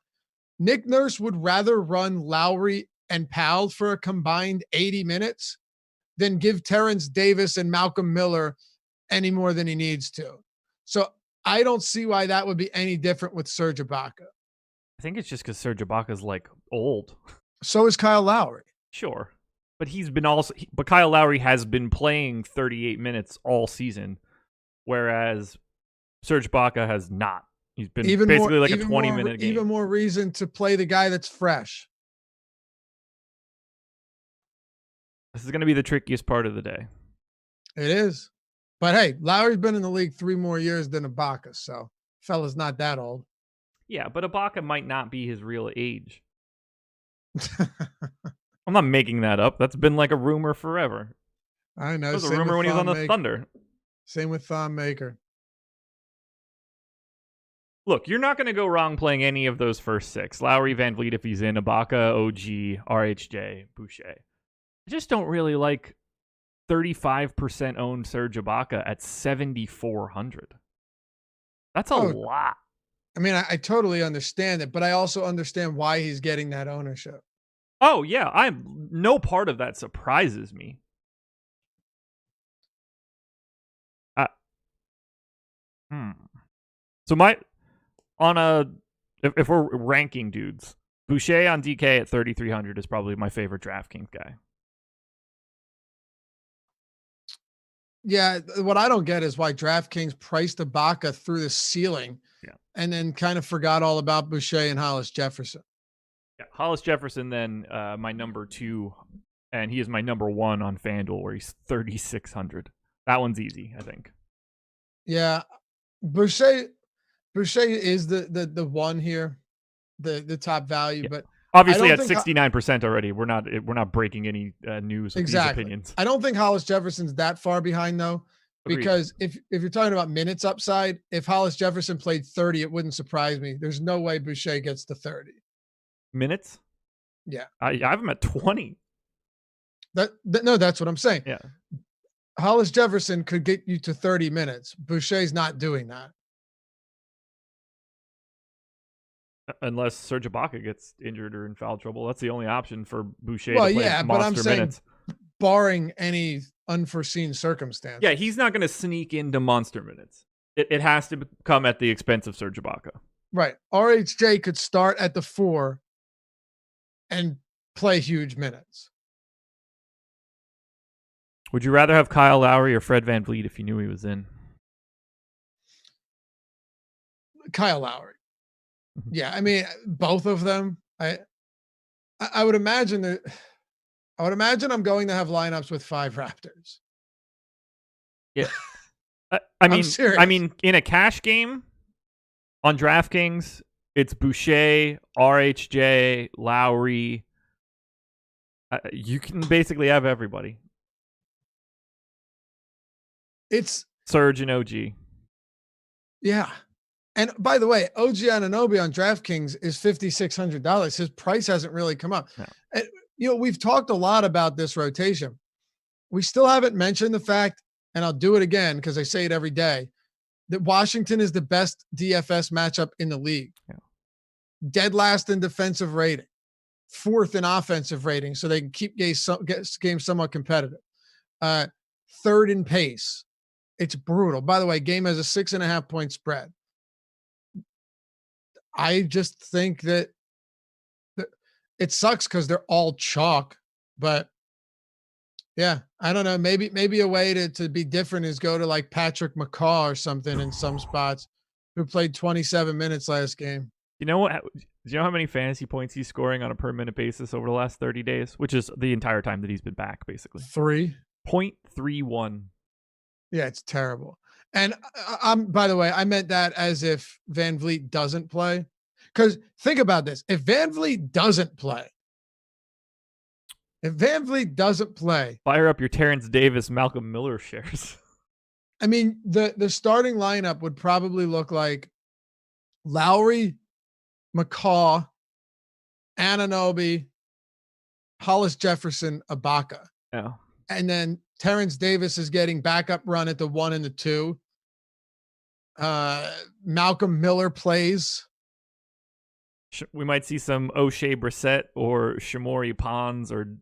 Nick Nurse would rather run Lowry and Powell for a combined 80 minutes than give Terrence Davis and Malcolm Miller any more than he needs to. So I don't see why that would be any different with Serge Ibaka. I think it's just because Serge Ibaka's like old. So is Kyle Lowry. Sure. But but Kyle Lowry has been playing 38 minutes all season, whereas Serge Ibaka has not. He's been basically like a 20-minute game. Even more reason to play the guy that's fresh. This is going to be the trickiest part of the day. It is. But hey, Lowry's been in the league 3 more years than Ibaka, so fella's not that old. Yeah, but Ibaka might not be his real age. I'm not making that up. That's been like a rumor forever. I know. It was a rumor when he was on the Thunder. Same with Thon Maker. Look, you're not going to go wrong playing any of those first 6. Lowry, Van Vliet if he's in, Ibaka, OG, RHJ, Boucher. I just don't really like 35% owned Serge Ibaka at 7,400. That's a lot. I mean, I totally understand it, but I also understand why he's getting that ownership. Oh, yeah. No part of that surprises me. So if we're ranking dudes, Boucher on DK at 3,300 is probably my favorite DraftKings guy. Yeah, what I don't get is why DraftKings priced Ibaka through the ceiling, and then kind of forgot all about Boucher and Hollis Jefferson. Yeah, Hollis Jefferson then my number 2, and he is my number 1 on FanDuel where he's 3,600. That one's easy, I think. Yeah, Boucher is the one here, the top value, but obviously at 69% already. We're not breaking any news with these opinions. I don't think Hollis Jefferson's that far behind though, because if you're talking about minutes upside, if Hollis Jefferson played 30, it wouldn't surprise me. There's no way Boucher gets to 30 minutes. Yeah, I have him at 20. No, that's what I'm saying. Yeah, Hollis Jefferson could get you to 30 minutes. Boucher's not doing that. Unless Serge Ibaka gets injured or in foul trouble. That's the only option for Boucher to play monster but I'm saying, minutes. Barring any unforeseen circumstance. Yeah, he's not going to sneak into monster minutes. It has to come at the expense of Serge Ibaka. Right. RHJ could start at the 4 and play huge minutes. Would you rather have Kyle Lowry or Fred Van Vliet if you knew he was in? Kyle Lowry. Yeah, I mean, both of them. I would imagine that. I would imagine I'm going to have lineups with 5 Raptors. Yeah, I mean, in a cash game on DraftKings, it's Boucher, RHJ, Lowry. You can basically have everybody. It's Serge and OG. Yeah. And by the way, OG Anunoby on DraftKings is $5,600. His price hasn't really come up. No. And, we've talked a lot about this rotation. We still haven't mentioned the fact, and I'll do it again because I say it every day, that Washington is the best DFS matchup in the league. Yeah. Dead last in defensive rating, 4th in offensive rating, so they can keep games somewhat competitive. 3rd in pace. It's brutal. By the way, game has a 6.5 point spread. I just think that it sucks because they're all chalk, but yeah, I don't know. Maybe a way to be different is go to like Patrick McCaw or something in some spots who played 27 minutes last game. You know what? Do you know how many fantasy points he's scoring on a per minute basis over the last 30 days? Which is the entire time that he's been back, basically. 0.31. Yeah, it's terrible. And I'm, by the way, I meant that as if Van Vliet doesn't play. Because think about this. If Van Vliet doesn't play, Fire up your Terrence Davis, Malcolm Miller shares. I mean, the starting lineup would probably look like Lowry, McCaw, Anunoby, Hollis Jefferson, Ibaka. Yeah. And then Terrence Davis is getting backup run at the 1 and the 2. Malcolm Miller plays. We might see some O'Shea Brissett or Shamori Pons or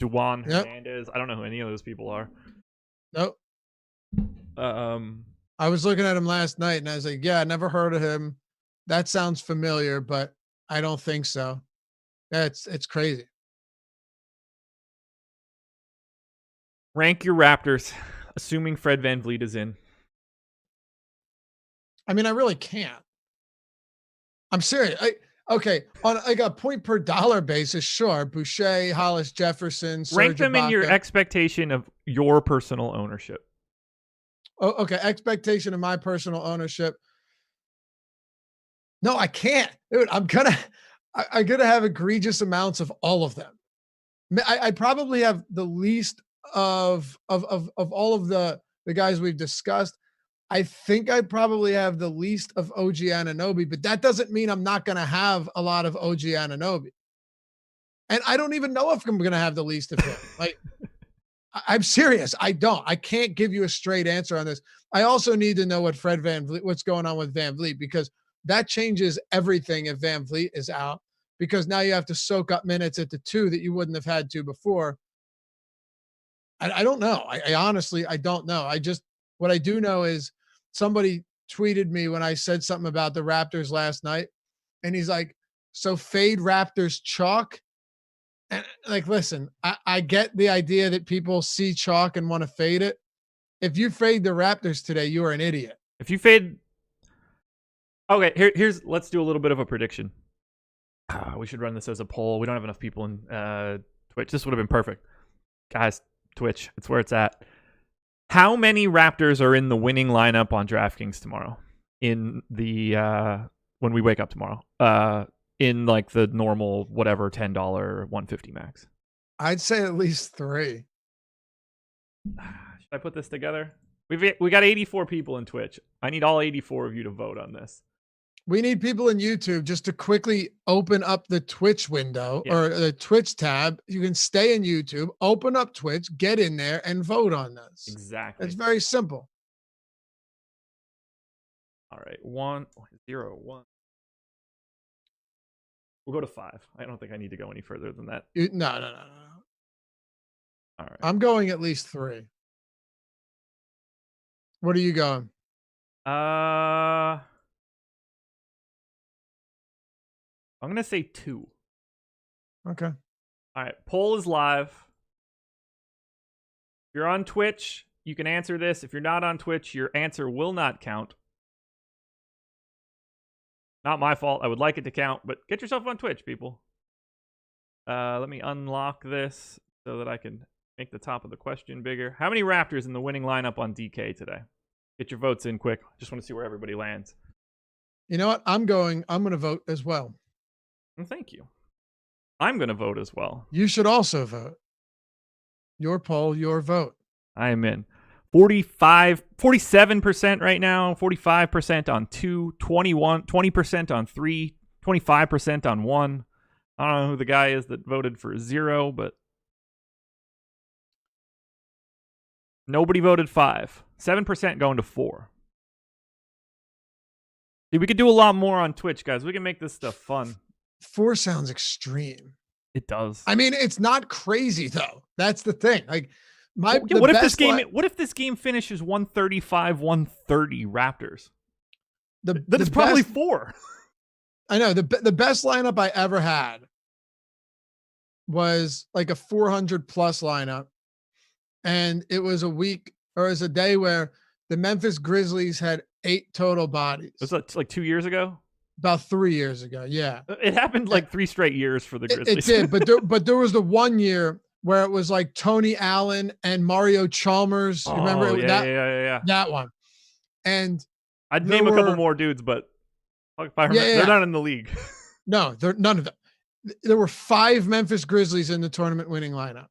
Duan Hernandez. I don't know who any of those people are. Nope. I was looking at him last night and I was like, yeah, I never heard of him. That sounds familiar, but I don't think so. It's crazy. Rank your Raptors, assuming Fred VanVleet is in. I mean, I really can't. I'm serious. Okay, on like a point per dollar basis, sure. Boucher, Hollis Jefferson, Serge rank them Ibaka. in your expectation of your personal ownership. Oh, okay. Expectation of my personal ownership. No, I can't, dude. I'm gonna have egregious amounts of all of them. I probably have the least of all of the guys we've discussed. I think I probably have the least of OG Anunoby, but that doesn't mean I'm not going to have a lot of OG Anunoby. And I don't even know if I'm going to have the least of him. Like, I'm serious. I can't give you a straight answer on this. I also need to know what's going on with Van Vliet, because that changes everything if Van Vliet is out, because now you have to soak up minutes at the 2 that you wouldn't have had to before. I don't know. I honestly, I don't know. What I do know is somebody tweeted me when I said something about the Raptors last night, and he's like, so fade Raptors chalk. And like, listen, I get the idea that people see chalk and want to fade it. If you fade the Raptors today, you are an idiot. If you fade, okay, here's let's do a little bit of a prediction. We should run this as a poll. We don't have enough people in Twitch. This would have been perfect, guys. Twitch, it's where it's at. How many Raptors are in the winning lineup on DraftKings tomorrow? In the when we wake up tomorrow, in like the normal whatever $10 150 max. I'd say at least 3. Should I put this together? We got 84 people in Twitch. I need all 84 of you to vote on this. We need people in YouTube just to quickly open up the Twitch window or the Twitch tab. You can stay in YouTube, open up Twitch, get in there and vote on this. Exactly. It's very simple. All right. 1, 0, 1. We'll go to 5. I don't think I need to go any further than that. No. All right. I'm going at least 3. What are you going? I'm going to say 2. Okay. All right. Poll is live. If you're on Twitch, you can answer this. If you're not on Twitch, your answer will not count. Not my fault. I would like it to count, but get yourself on Twitch, people. Let me unlock this so that I can make the top of the question bigger. How many Raptors in the winning lineup on DK today? Get your votes in quick. Just want to see where everybody lands. You know what? I'm going to vote as well. Well, thank you. I'm going to vote as well. You should also vote. Your poll, your vote. I am in. 47% right now, 45% on 2, 20% on 3, 25% on 1. I don't know who the guy is that voted for 0, but nobody voted 5. 7% going to 4. Dude, we could do a lot more on Twitch, guys. We can make this stuff fun. 4 sounds extreme. It does. I mean, it's not crazy though. That's the thing. Like what if this game finishes 135-130 Raptors? That's probably 4. I know the best lineup I ever had was like a 400 plus lineup, and it was a day where the Memphis Grizzlies had 8 total bodies. Was that like 2 years ago? About 3 years ago. Yeah. It happened like 3 straight years for the Grizzlies. It did, but there was the one year where it was like Tony Allen and Mario Chalmers. You remember yeah. That one. And I'd name a couple more dudes, but if I remember, they're not in the league. No, they're none of them. There were 5 Memphis Grizzlies in the tournament winning lineup.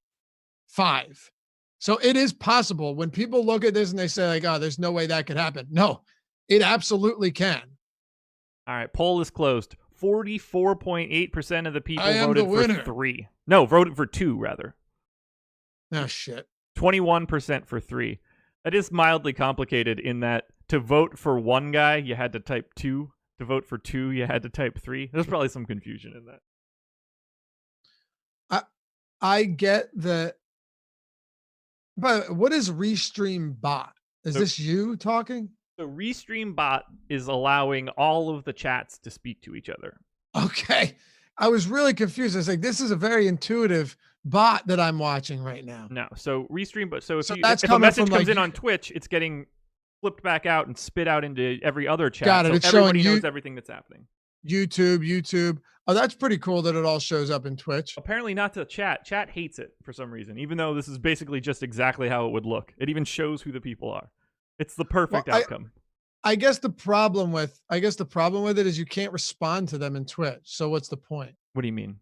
5. So it is possible when people look at this and they say like, oh, there's no way that could happen. No, it absolutely can. All right. Poll is closed. 44.8% of the people voted for 3. No, voted for 2 rather. Oh shit. 21% for 3. It is mildly complicated in that to vote for one guy, you had to type 2. To vote for 2, you had to type 3. There's probably some confusion in that. I get that. But what is Restream Bot? Is this you talking? So Restream Bot is allowing all of the chats to speak to each other. Okay. I was really confused. I was like, this is a very intuitive bot that I'm watching right now. No. So Restream Bot. So if a message comes in on Twitch, it's getting flipped back out and spit out into every other chat. Got it. So it's everybody showing knows everything that's happening. YouTube. Oh, that's pretty cool that it all shows up in Twitch. Apparently not to chat. Chat hates it for some reason, even though this is basically just exactly how it would look. It even shows who the people are. It's the perfect outcome. I guess the problem with it is you can't respond to them in Twitch. So what's the point? What do you mean?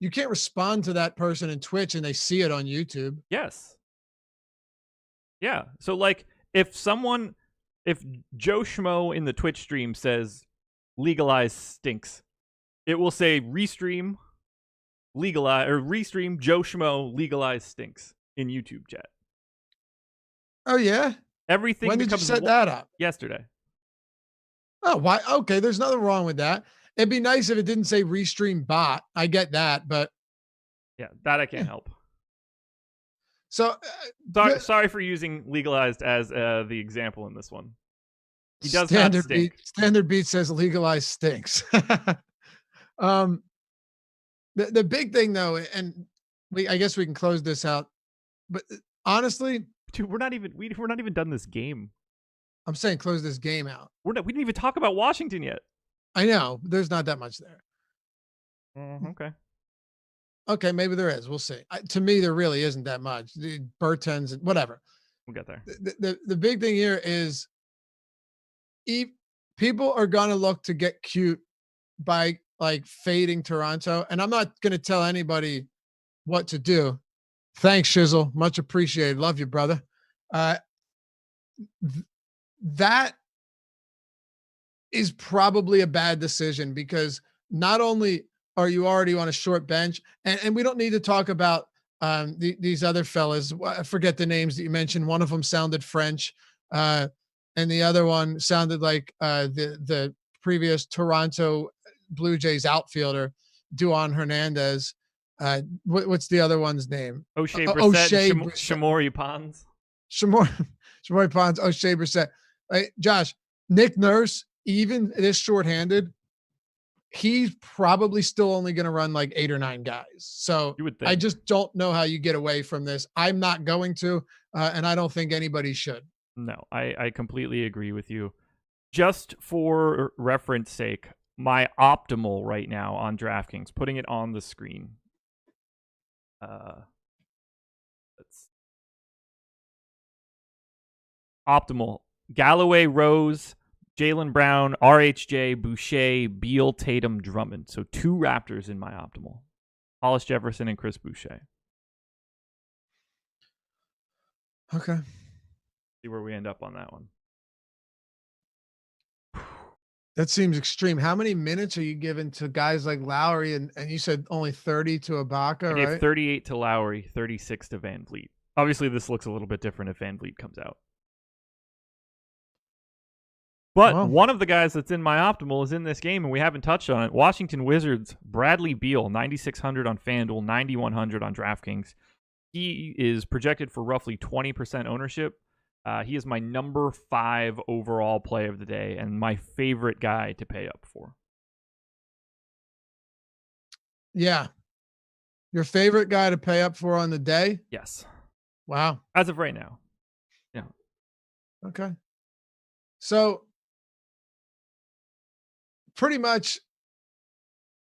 You can't respond to that person in Twitch and they see it on YouTube. Yes. Yeah. So like if Joe Schmo in the Twitch stream says legalize stinks, it will say Restream legalize or Restream Joe Schmo legalize stinks in YouTube chat. Oh yeah. Everything. When did you set that up? Yesterday. Oh, why? Okay, there's nothing wrong with that. It'd be nice if it didn't say Restream Bot. I get that, but yeah, that I can't help. So sorry for using legalized as the example in this one. He does standard not stink. Standard Beat says legalized stinks. The big thing though, and I guess we can close this out, but honestly, dude, we're not even done this game. I'm saying close this game out. We didn't even talk about Washington yet. I know there's not that much there. Okay, maybe there is. We'll see. To me, there really isn't that much. The Bertens and whatever. We'll get there. The big thing here is people are gonna look to get cute by like fading Toronto, and I'm not gonna tell anybody what to do. Thanks, Shizzle. Much appreciated. Love you, brother. That is probably a bad decision because not only are you already on a short bench, and we don't need to talk about these other fellas. I forget the names that you mentioned. One of them sounded French, and the other one sounded like the previous Toronto Blue Jays outfielder, Duan Hernandez. What's the other one's name? O'Shea Brissett, Shamori Pons. Shamori Pons, O'Shea Brissett. Right, Josh, Nick Nurse, even this shorthanded, he's probably still only going to run like 8 or 9 guys. So I just don't know how you get away from this. I'm not going to, and I don't think anybody should. No, I completely agree with you. Just for reference sake, my optimal right now on DraftKings, putting it on the screen. Let's optimal. Galloway, Rose, Jaylen Brown, RHJ, Boucher, Beal, Tatum, Drummond. So 2 Raptors in my optimal. Hollis Jefferson and Chris Boucher. Okay. See where we end up on that one. That seems extreme. How many minutes are you giving to guys like Lowry? And you said only 30 to Ibaka, right? 38 to Lowry, 36 to Van Vliet. Obviously, this looks a little bit different if Van Vliet comes out. But one of the guys that's in my optimal is in this game, and we haven't touched on it. Washington Wizards, Bradley Beal, 9,600 on FanDuel, 9,100 on DraftKings. He is projected for roughly 20% ownership. He is my number 5 overall play of the day and my favorite guy to pay up for. Yeah. Your favorite guy to pay up for on the day? Yes. Wow. As of right now. Yeah. Okay. So pretty much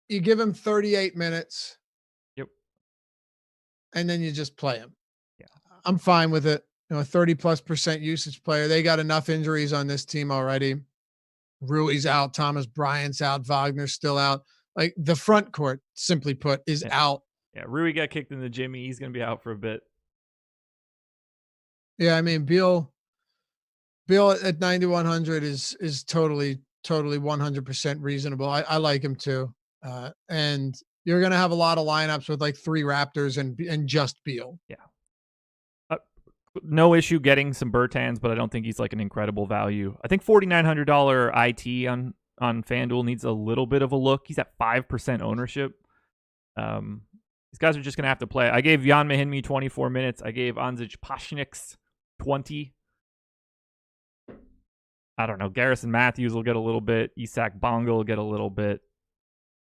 you give him 38 minutes. Yep. And then you just play him. Yeah. I'm fine with it. 30+% usage player. They got enough injuries on this team already. Rui's out, Thomas Bryant's out, Wagner's still out. Like the front court, simply put, is out. Yeah, Rui got kicked in the Jimmy. He's going to be out for a bit. Yeah, I mean, Beal at 9,100 is totally 100% reasonable. I like him too. And you're going to have a lot of lineups with like 3 Raptors and just Beal. Yeah. No issue getting some Bertans, but I don't think he's like an incredible value. I think $4,900 IT on FanDuel needs a little bit of a look. He's at 5% ownership. These guys are just going to have to play. I gave Jan Mahinmi 24 minutes. I gave Anzic Pashniks 20. I don't know. Garrison Matthews will get a little bit. Isak Bonga will get a little bit.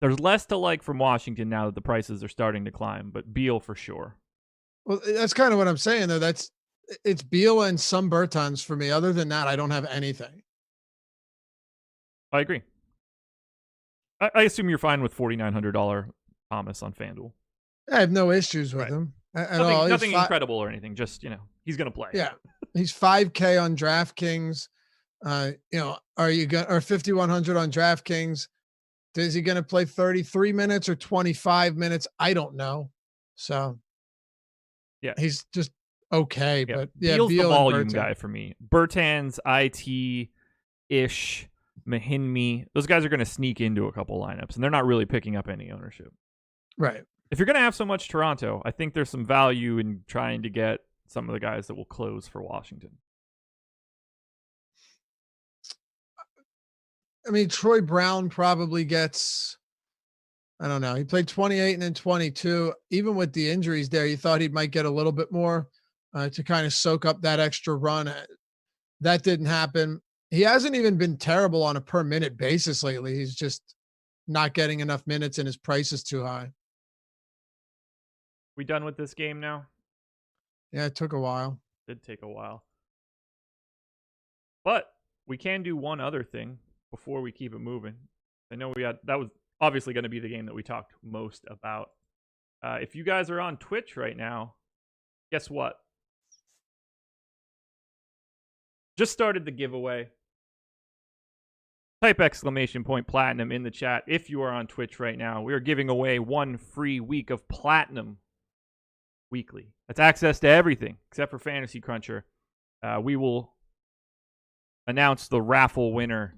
There's less to like from Washington now that the prices are starting to climb, but Beal for sure. Well, that's kind of what I'm saying, though. It's Beal and some Bertans for me. Other than that, I don't have anything. I agree. I assume you're fine with $4,900 Thomas on FanDuel. I have no issues with him at all. Nothing incredible or anything. Just, he's going to play. Yeah. He's 5K on DraftKings. Are you going or 5,100 on DraftKings? Is he going to play 33 minutes or 25 minutes? I don't know. So yeah, he's just okay. Yeah. But yeah, Beal's the volume guy for me. Bertans, IT, Ish, Mahinmi. Those guys are going to sneak into a couple lineups, and they're not really picking up any ownership. Right. If you're going to have so much Toronto, I think there's some value in trying to get some of the guys that will close for Washington. I mean, Troy Brown probably gets, I don't know. He played 28 and then 22. Even with the injuries there, you thought he might get a little bit more to kind of soak up that extra run. That didn't happen. He hasn't even been terrible on a per minute basis lately. He's just not getting enough minutes and his price is too high. We done with this game now? Yeah, it took a while. It did take a while. But we can do one other thing before we keep it moving. I know that was obviously going to be the game that we talked most about. If you guys are on Twitch right now, guess what? Just started the giveaway. Type !platinum in the chat if you are on Twitch right now. We are giving away 1 free week of platinum weekly. That's access to everything except for Fantasy Cruncher. We will announce the raffle winner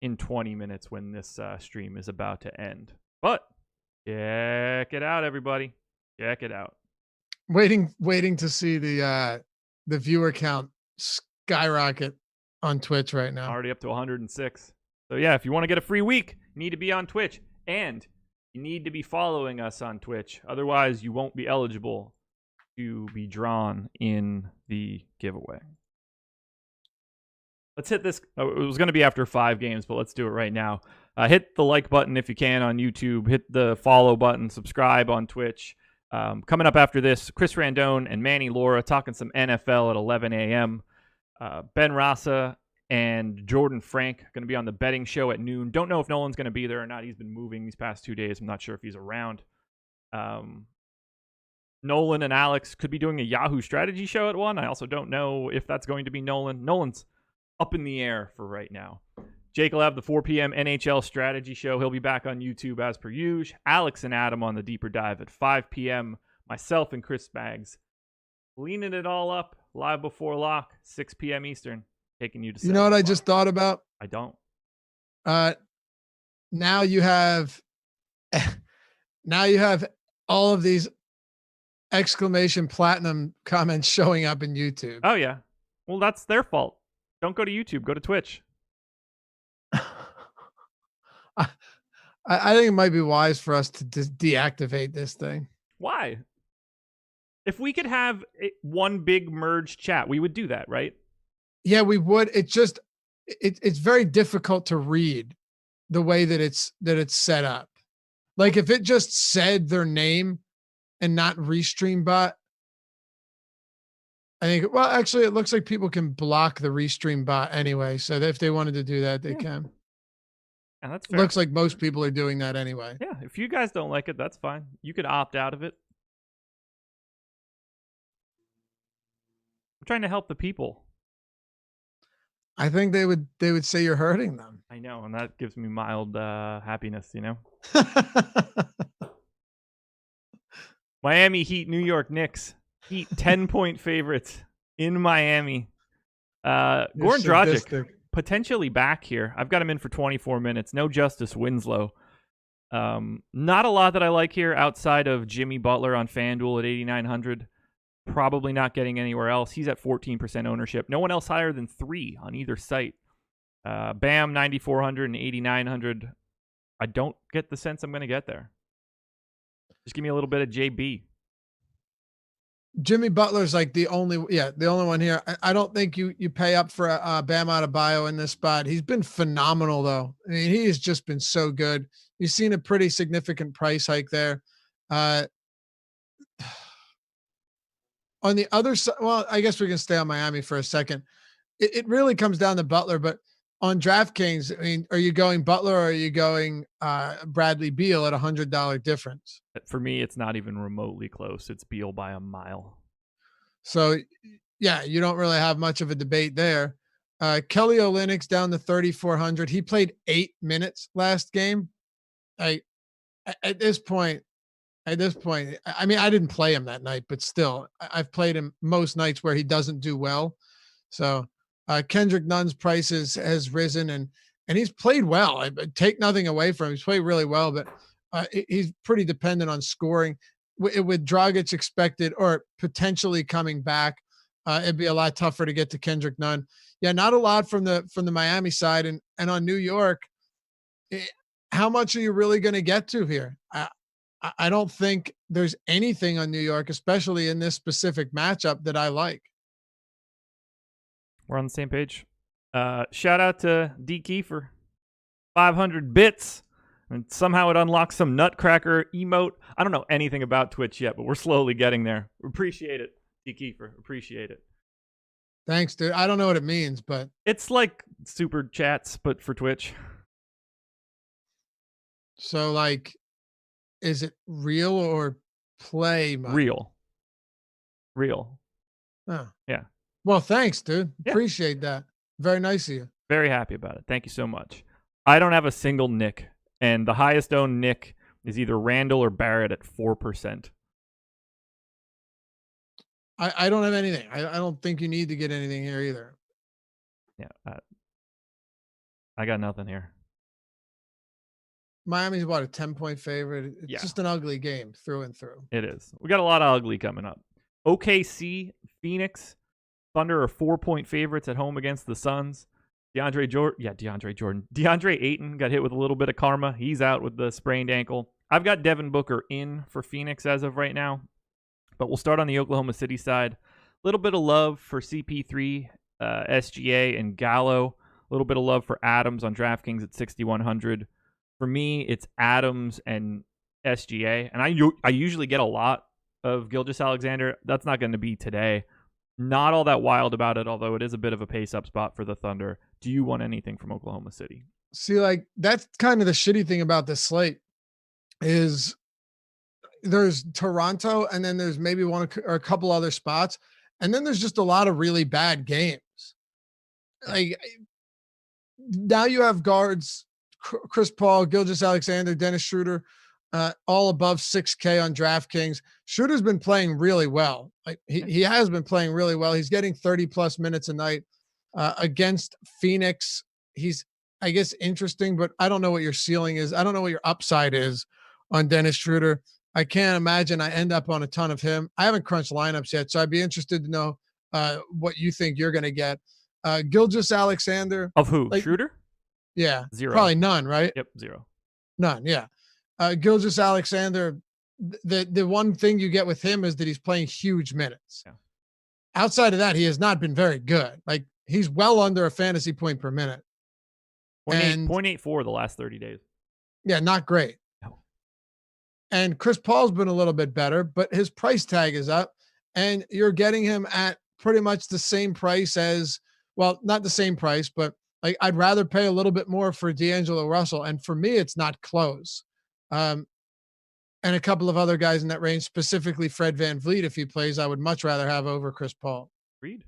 in 20 minutes when this stream is about to end. But check it out, everybody. Check it out. Waiting to see the viewer count skyrocket on Twitch right now. Already up to 106. So yeah, if you want to get a free week, you need to be on Twitch. And you need to be following us on Twitch. Otherwise, you won't be eligible to be drawn in the giveaway. Let's hit this. It was going to be after 5 games, but let's do it right now. Hit the like button if you can on YouTube. Hit the follow button. Subscribe on Twitch. Coming up after this, Chris Randone and Manny Laura talking some NFL at 11 a.m. Ben Rasa and Jordan Frank going to be on the betting show at noon. Don't know if Nolan's going to be there or not. He's been moving these past 2 days. I'm not sure if he's around. Nolan and Alex could be doing a Yahoo strategy show at 1. I also don't know if that's going to be Nolan. Nolan's up in the air for right now. Jake will have the 4 p.m. NHL strategy show. He'll be back on YouTube as per usual. Alex and Adam on the deeper dive at 5 p.m. Myself and Chris Baggs cleaning it all up live before lock, 6 p.m. Eastern. Taking you to. You know what I just thought about? I don't. Now you have all of these !platinum comments showing up in YouTube. Oh yeah. Well, that's their fault. Don't go to YouTube. Go to Twitch. I think it might be wise for us to deactivate this thing. Why? If we could have one big merge chat, we would do that, right? Yeah, we would. It's very difficult to read the way that it's set up. Like if it just said their name and not Restream bot, I think, well, actually it looks like people can block the Restream bot anyway. So if they wanted to do that, they can. And that's fair. Looks like most people are doing that anyway. Yeah, if you guys don't like it, that's fine. You could opt out of it. I'm trying to help the people. I think they would say you're hurting them. I know, and that gives me mild happiness, you know? Miami Heat, New York Knicks. Heat 10-point favorites in Miami. Goran Dragic potentially back here. I've got him in for 24 minutes. No Justice Winslow. Not a lot that I like here outside of Jimmy Butler on FanDuel at 8,900. Probably not getting anywhere else. He's at 14% ownership. No one else higher than 3 on either site. Bam, 9,400 and 8,900. I don't get the sense I'm going to get there. Just give me a little bit of JB. Jimmy Butler's like the only one here. I don't think you pay up for Bam Adebayo in this spot. He's been phenomenal though. I mean, he has just been so good. You've seen a pretty significant price hike there. On the other side, well, I guess we can stay on Miami for a second. It really comes down to Butler, but on DraftKings, I mean, are you going Butler or are you going Bradley Beal at $100 difference? For me, it's not even remotely close. It's Beal by a mile. So, yeah, you don't really have much of a debate there. Kelly Olynyk's down to 3,400. He played 8 minutes last game. At this point, I mean, I didn't play him that night, but still, I've played him most nights where he doesn't do well. So Kendrick Nunn's prices has risen and he's played well. I take nothing away from him. He's played really well, but he's pretty dependent on scoring. With Dragic expected or potentially coming back, it'd be a lot tougher to get to Kendrick Nunn. Yeah, not a lot from the Miami side, and on New York. How much are you really going to get to here? I don't think there's anything on New York, especially in this specific matchup, that I like. We're on the same page. Shout out to D Kiefer, 500 bits. And somehow it unlocks some nutcracker emote. I don't know anything about Twitch yet, but we're slowly getting there. Appreciate it, D Kiefer. Appreciate it. Thanks, dude. I don't know what it means, but it's like super chats, but for Twitch. So, like, is it real or play money? Real. Oh. Yeah. Well, thanks, dude. Yeah. Appreciate that. Very nice of you. Very happy about it. Thank you so much. I don't have a single Nick, and the highest owned Nick is either Randall or Barrett at 4%. I don't have anything. I don't think you need to get anything here either. Yeah. I got nothing here. Miami's about a 10-point favorite. It's just an ugly game through and through. It is. We got a lot of ugly coming up. OKC, Phoenix, Thunder are 4-point favorites at home against the Suns. DeAndre Jordan. DeAndre Ayton got hit with a little bit of karma. He's out with the sprained ankle. I've got Devin Booker in for Phoenix as of right now. But we'll start on the Oklahoma City side. A little bit of love for CP3, SGA, and Gallo. A little bit of love for Adams on DraftKings at 6,100. For me, it's Adams and SGA. And I usually get a lot of Gilgeous-Alexander. That's not going to be today. Not all that wild about it, although it is a bit of a pace-up spot for the Thunder. Do you want anything from Oklahoma City? See, like, that's kind of the shitty thing about this slate is there's Toronto, and then there's maybe one or a couple other spots, and then there's just a lot of really bad games. Like, now you have guards, Chris Paul, Gilgeous-Alexander, Dennis Schroeder, all above 6K on DraftKings. Schroeder's been playing really well. Like he has been playing really well. He's getting 30+ minutes a night against Phoenix. He's, I guess, interesting, but I don't know what your ceiling is. I don't know what your upside is on Dennis Schroeder. I can't imagine I end up on a ton of him. I haven't crunched lineups yet, so I'd be interested to know what you think you're going to get. Gilgeous-Alexander. Of who? Like, Schroeder? Yeah. 0. Probably none, right? Yep, 0. None, yeah. Gilgeous-Alexander, the one thing you get with him is that he's playing huge minutes. Yeah. Outside of that, he has not been very good. Like, he's well under a fantasy point per minute. 0.84 the last 30 days. Yeah, not great. No. And Chris Paul's been a little bit better, but his price tag is up, and you're getting him at pretty much the same price as, well, not the same price, but Like I'd rather pay a little bit more for D'Angelo Russell, and for me, it's not close. And a couple of other guys in that range, specifically Fred VanVleet, if he plays, I would much rather have over Chris Paul. Agreed.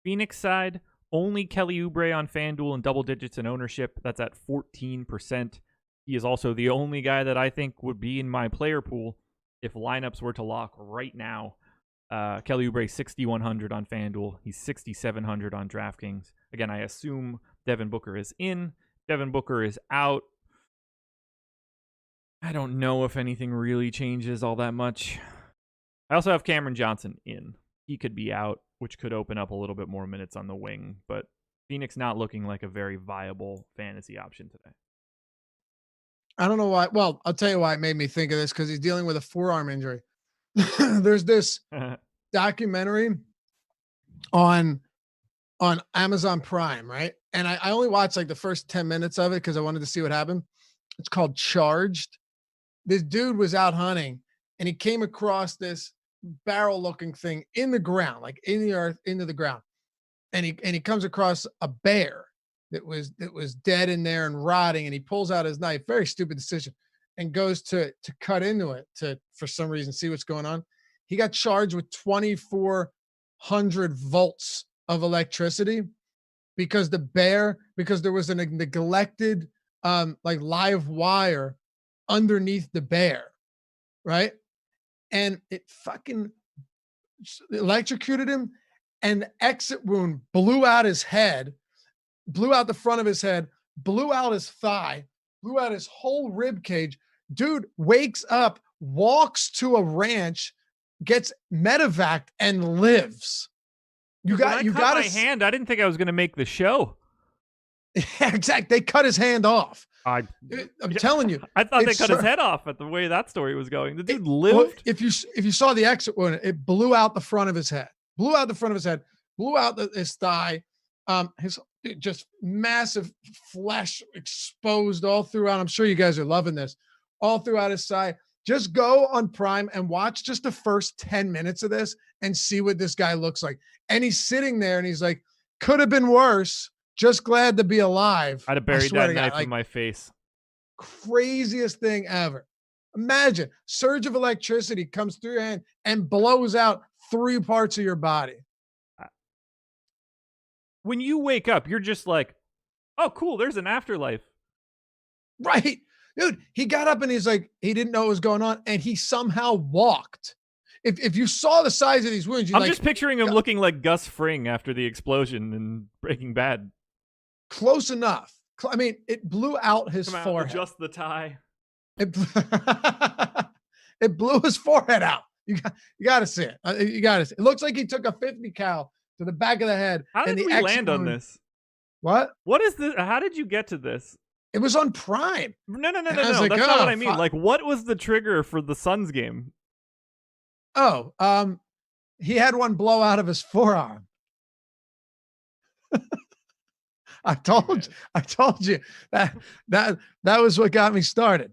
Phoenix side, only Kelly Oubre on FanDuel in double digits in ownership. That's at 14%. He is also the only guy that I think would be in my player pool if lineups were to lock right now. Kelly Oubre 6,100 on FanDuel. He's 6,700 on DraftKings. Again, I assume Devin Booker is in. Devin Booker is out. I don't know if anything really changes all that much. I also have Cameron Johnson in. He could be out, which could open up a little bit more minutes on the wing, but Phoenix not looking like a very viable fantasy option today. I don't know why. Well, I'll tell you why it made me think of this, because he's dealing with a forearm injury. There's this documentary on Amazon Prime, right? And I only watched like the first 10 minutes of it because I wanted to see what happened. It's called Charged. This dude was out hunting and he came across this barrel looking thing in the ground, like in the earth, into the ground. And he comes across a bear that was dead in there and rotting. And he pulls out his knife, very stupid decision, and goes to cut into it to, for some reason, see what's going on. He got charged with 2,400 volts of electricity because there was a neglected like live wire underneath the bear, right? And it fucking electrocuted him, and the exit wound blew out his head, blew out the front of his head, blew out his thigh, blew out his whole rib cage. Dude wakes up, walks to a ranch, gets medevaced, and lives. You got my hand. I didn't think I was going to make the show. Yeah, exactly. They cut his hand off. I'm telling you. I thought they cut his head off at the way that story was going. The dude lived. Well, if you saw the exit wound, it blew out the front of his head. Blew out his thigh. His just massive flesh exposed all throughout. I'm sure you guys are loving this. All throughout his side. Just go on Prime and watch just the first 10 minutes of this and see what this guy looks like. And he's sitting there and he's like, could have been worse. Just glad to be alive. I'd have buried that knife in my face. Craziest thing ever. Imagine surge of electricity comes through your hand and blows out 3 parts of your body. When you wake up, you're just like, oh, cool, there's an afterlife. Right. Dude, he got up and he's like, he didn't know what was going on, and he somehow walked. If you saw the size of these wounds, I'm just picturing him looking like Gus Fring after the explosion in Breaking Bad. Close enough. I mean, it blew out his forehead. Adjust the tie. It blew his forehead out. You got to see it. You got to see it. It looks like he took a 50 cal to the back of the head. How did we land on this? What? What is this? How did you get to this? It was on Prime. No. That's not what I mean. Like, what was the trigger for the Suns game? Oh, he had one blow out of his forearm. I told you that was what got me started.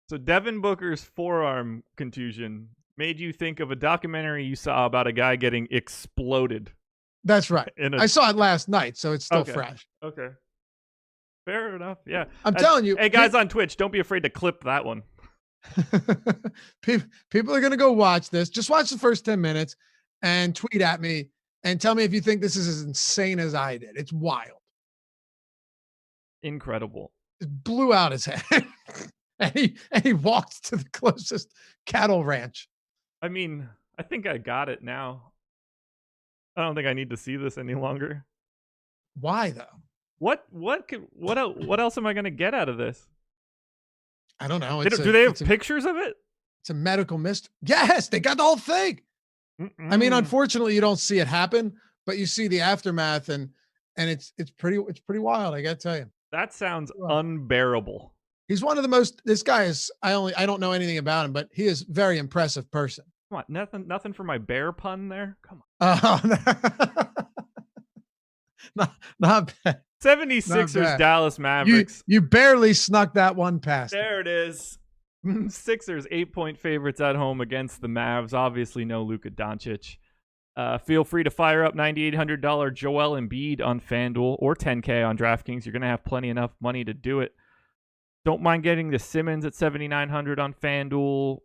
So Devin Booker's forearm contusion made you think of a documentary you saw about a guy getting exploded. That's right. I saw it last night, so it's still fresh. Okay. Fair enough. Yeah. I'm telling you. Hey, guys on Twitch, don't be afraid to clip that one. People are going to go watch this. Just watch the first 10 minutes and tweet at me and tell me if you think this is as insane as I did. It's wild. Incredible. It blew out his head. and he walked to the closest cattle ranch. I mean, I think I got it now. I don't think I need to see this any longer. Why though? What else am I going to get out of this? I don't know. Do they have pictures of it? It's a medical mystery. Yes, they got the whole thing. Mm-mm. I mean, unfortunately, you don't see it happen, but you see the aftermath, and it's pretty wild. I got to tell you. That sounds unbearable. He's one of the most. This guy is. I don't know anything about him, but he is a very impressive person. Come on, nothing for my bear pun there. Come on. Not bad. 76ers, Dallas Mavericks. You barely snuck that one past. There it is. Sixers 8-point favorites at home against the Mavs. Obviously, no Luka Doncic. Feel free to fire up $9,800 Joel Embiid on FanDuel or $10K on DraftKings. You're going to have plenty enough money to do it. Don't mind getting the Simmons at $7,900 on FanDuel.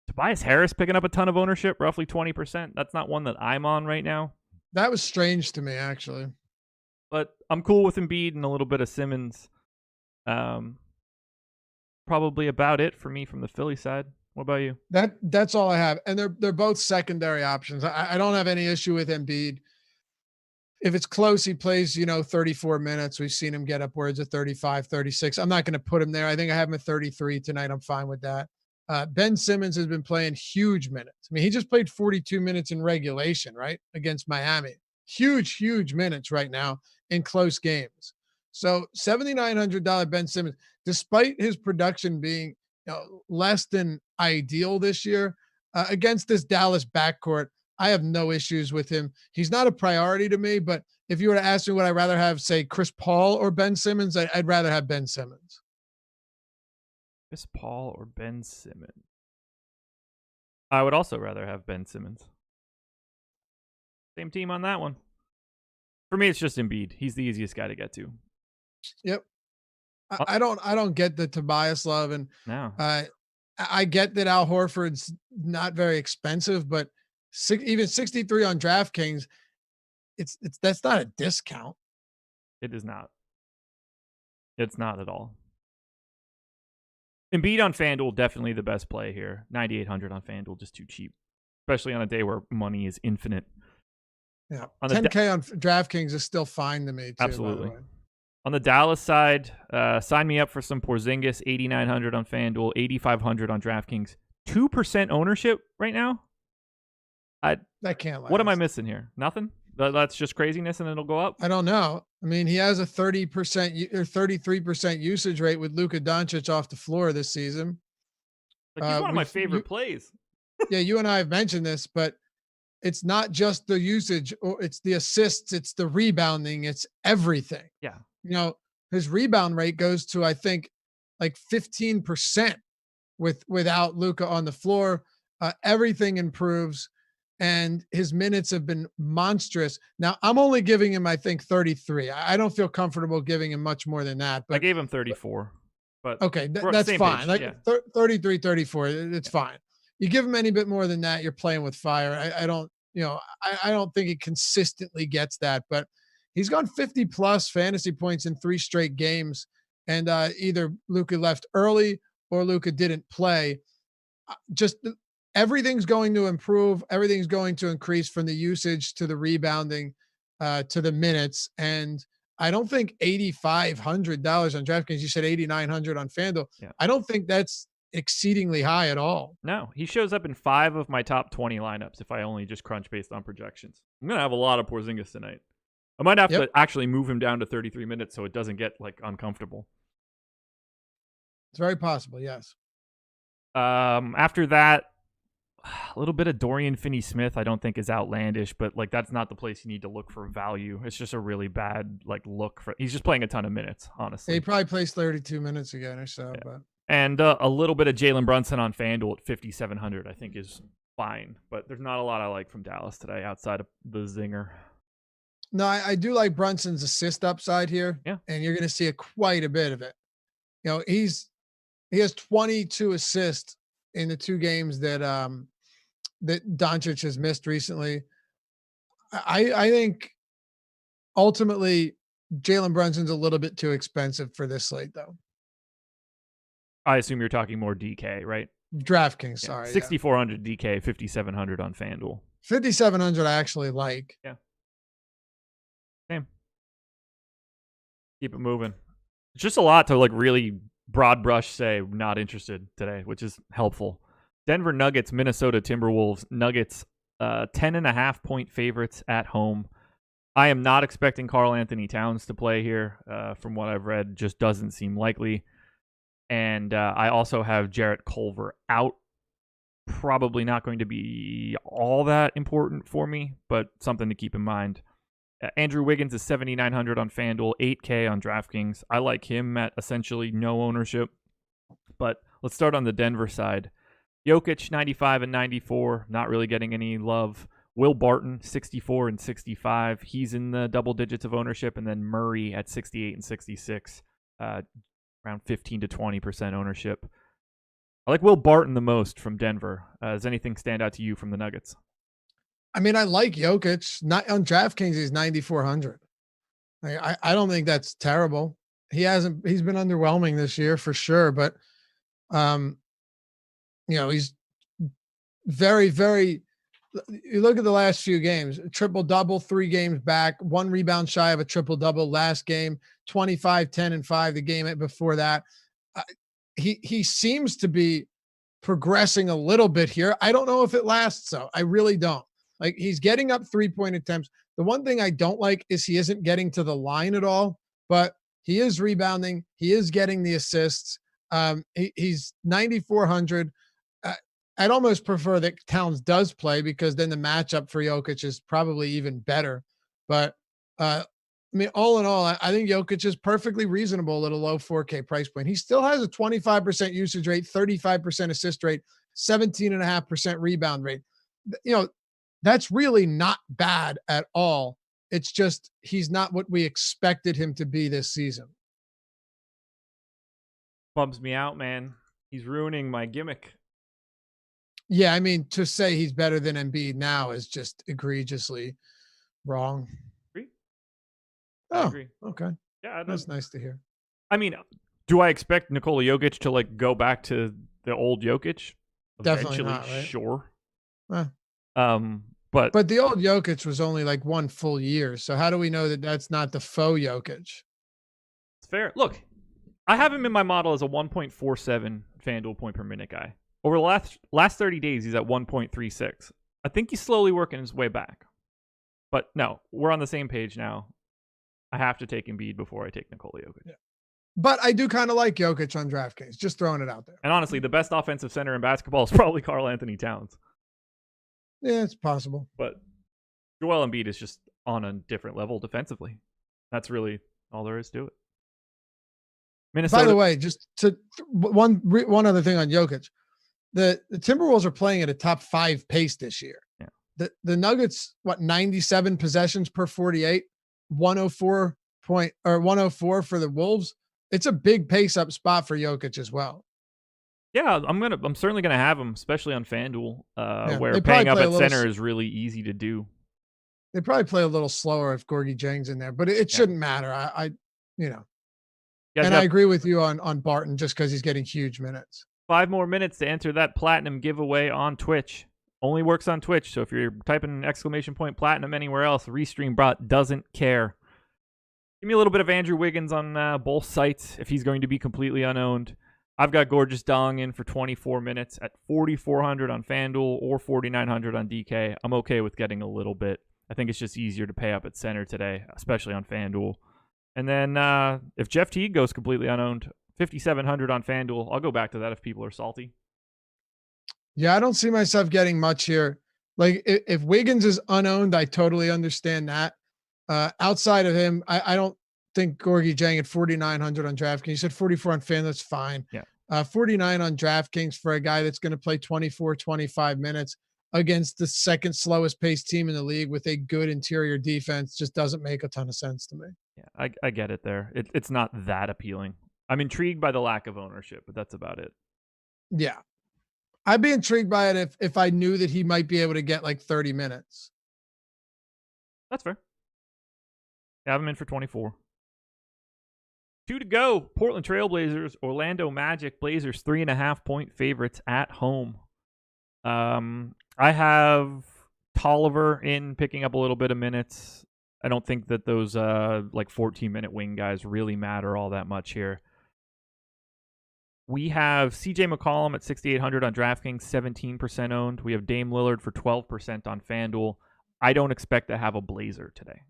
Tobias Harris picking up a ton of ownership, roughly 20%. That's not one that I'm on right now. That was strange to me, actually. But I'm cool with Embiid and a little bit of Simmons. Probably about it for me from the Philly side. What about you? That's all I have. And they're both secondary options. I don't have any issue with Embiid. If it's close, he plays, 34 minutes. We've seen him get upwards of 35, 36. I'm not going to put him there. I think I have him at 33 tonight. I'm fine with that. Ben Simmons has been playing huge minutes. I mean, he just played 42 minutes in regulation, right? Against Miami. Huge minutes right now in close games. So $7,900 Ben Simmons, despite his production being less than ideal this year against this Dallas backcourt, I have no issues with him. He's not a priority to me, but if you were to ask me would I rather have, say, Chris Paul or Ben Simmons, I'd rather have Ben Simmons. Chris Paul or Ben Simmons? I would also rather have Ben Simmons. Same team on that one. For me, it's just Embiid. He's the easiest guy to get to. Yep. I don't get the Tobias love, and no. I get that Al Horford's not very expensive, but even 63 on DraftKings, that's not a discount. It is not. It's not at all. Embiid on FanDuel, definitely the best play here. 9,800 on FanDuel, just too cheap, especially on a day where money is infinite. Yeah, on 10K on DraftKings is still fine to me, too. Absolutely. On the Dallas side, sign me up for some Porzingis, 8,900 on FanDuel, 8,500 on DraftKings. 2% ownership right now? That can't last. What am I missing here? Nothing? That's just craziness and it'll go up? I don't know. I mean, he has a 30% or 33% usage rate with Luka Doncic off the floor this season. Like he's one of my favorite plays. Yeah, you and I have mentioned this, but it's not just the usage, or it's the assists, it's the rebounding, it's everything. Yeah. His rebound rate goes to, I think, like 15% without Luka on the floor. Everything improves, and his minutes have been monstrous. Now, I'm only giving him, I think, 33. I don't feel comfortable giving him much more than that. But I gave him 34. But okay, that's fine. Page, like 33, 34, it's fine. You give him any bit more than that, you're playing with fire. I don't, I don't think he consistently gets that, but he's gone 50 plus fantasy points in 3 straight games. And either Luka left early or Luka didn't play. Just everything's going to improve. Everything's going to increase, from the usage to the rebounding to the minutes. And I don't think $8,500 on DraftKings. You said $8,900 on FanDuel. Yeah. I don't think that's exceedingly high at all. No, he shows up in 5 of my top 20 lineups if I only just crunch based on projections. I'm going to have a lot of Porzingis tonight. I might have to actually move him down to 33 minutes so it doesn't get uncomfortable. It's very possible, yes. After that, a little bit of Dorian Finney-Smith I don't think is outlandish, but that's not the place you need to look for value. It's just a really bad look for. He's just playing a ton of minutes, honestly. He probably plays 32 minutes again or so. Yeah. But and a little bit of Jalen Brunson on FanDuel at 5,700 I think is fine, but there's not a lot I like from Dallas today outside of the zinger. No, I do like Brunson's assist upside here. Yeah. And you're going to see quite a bit of it. He has 22 assists in the 2 games that that Doncic has missed recently. I think ultimately Jalen Brunson's a little bit too expensive for this slate, though. I assume you're talking more DK, right? DraftKings, sorry. 6,400 DK, 5,700 on FanDuel. 5,700 I actually like. Yeah. Same. Keep it moving. It's just a lot to really broad brush say not interested today, which is helpful. Denver Nuggets, Minnesota Timberwolves. Nuggets 10.5 point favorites at home. I am not expecting Karl Anthony Towns to play here. From what I've read, just doesn't seem likely. And I also have Jarrett Culver out. Probably not going to be all that important for me, but something to keep in mind. Andrew Wiggins is 7,900 on FanDuel, 8K on DraftKings. I like him at essentially no ownership. But let's start on the Denver side. Jokic, 95 and 94, not really getting any love. Will Barton, 64 and 65. He's in the double digits of ownership. And then Murray at 68 and 66, around 15 to 20% ownership. I like Will Barton the most from Denver. Does anything stand out to you from the Nuggets? I mean, I like Jokic. Not on DraftKings, he's 9,400. I don't think that's terrible. He's been underwhelming this year for sure, but he's very, very. You look at the last few games: triple double, 3 games back, 1 rebound shy of a triple double last game, 25, 10, and 5 the game before that. He seems to be progressing a little bit here. I don't know if it lasts though. I really don't. Like, he's getting up 3-point attempts. The one thing I don't like is he isn't getting to the line at all, but he is rebounding. He is getting the assists. He's 9,400. I'd almost prefer that Towns does play, because then the matchup for Jokic is probably even better. But I mean, all in all, I think Jokic is perfectly reasonable at a low 4K price point. He still has a 25% usage rate, 35% assist rate, 17.5% rebound rate. That's really not bad at all. It's just he's not what we expected him to be this season. Bums me out, man. He's ruining my gimmick. Yeah, I mean, to say he's better than Embiid now is just egregiously wrong. Agree. I agree. Okay. Yeah, that's nice to hear. I mean, do I expect Nikola Jokic to go back to the old Jokic? Definitely not, right? Sure. But the old Jokic was only like 1 full year. So how do we know that that's not the faux Jokic? It's fair. Look, I have him in my model as a 1.47 FanDuel point per minute guy. Over the last 30 days, he's at 1.36. I think he's slowly working his way back. But no, we're on the same page now. I have to take Embiid before I take Nikola Jokic. Yeah. But I do kind of like Jokic on DraftKings. Just throwing it out there. And honestly, the best offensive center in basketball is probably Karl Anthony Towns. Yeah, it's possible. But Joel Embiid is just on a different level defensively. That's really all there is to it. Minnesota. By the way, just to one other thing on Jokic. The Timberwolves are playing at a top 5 pace this year. Yeah. The Nuggets, 97 possessions per 48, 104 for the Wolves. It's a big pace up spot for Jokic as well. Yeah, I'm certainly gonna have him, especially on FanDuel, where paying up at center is really easy to do. They probably play a little slower if Gorgie Jang's in there, but it shouldn't matter. I agree with you on Barton just because he's getting huge minutes. 5 more minutes to enter that platinum giveaway on Twitch. Only works on Twitch, so if you're typing ! platinum anywhere else, Restream Bot doesn't care. Give me a little bit of Andrew Wiggins on both sites if he's going to be completely unowned. I've got Gorgeous Dong in for 24 minutes at 4,400 on FanDuel or 4,900 on DK. I'm okay with getting a little bit. I think it's just easier to pay up at center today, especially on FanDuel. And then if Jeff Teague goes completely unowned, 5,700 on FanDuel. I'll go back to that if people are salty. Yeah, I don't see myself getting much here. Like, if Wiggins is unowned, I totally understand that. Outside of him, I don't think Gorgie Jang at 4,900 on DraftKings. You said 44 on Fan. That's fine. Yeah. 49 on DraftKings for a guy that's going to play 24, 25 minutes against the second slowest paced team in the league with a good interior defense just doesn't make a ton of sense to me. Yeah, I get it there. It's not that appealing. I'm intrigued by the lack of ownership, but that's about it. Yeah. I'd be intrigued by it if I knew that he might be able to get like 30 minutes. That's fair. Yeah, have him in for 24. 2 to go. Portland Trailblazers, Orlando Magic. Blazers 3.5 point favorites at home. I have Tolliver in picking up a little bit of minutes. I don't think that those 14-minute wing guys really matter all that much here. We have CJ McCollum at 6,800 on DraftKings, 17% owned. We have Dame Lillard for 12% on FanDuel. I don't expect to have a Blazer today.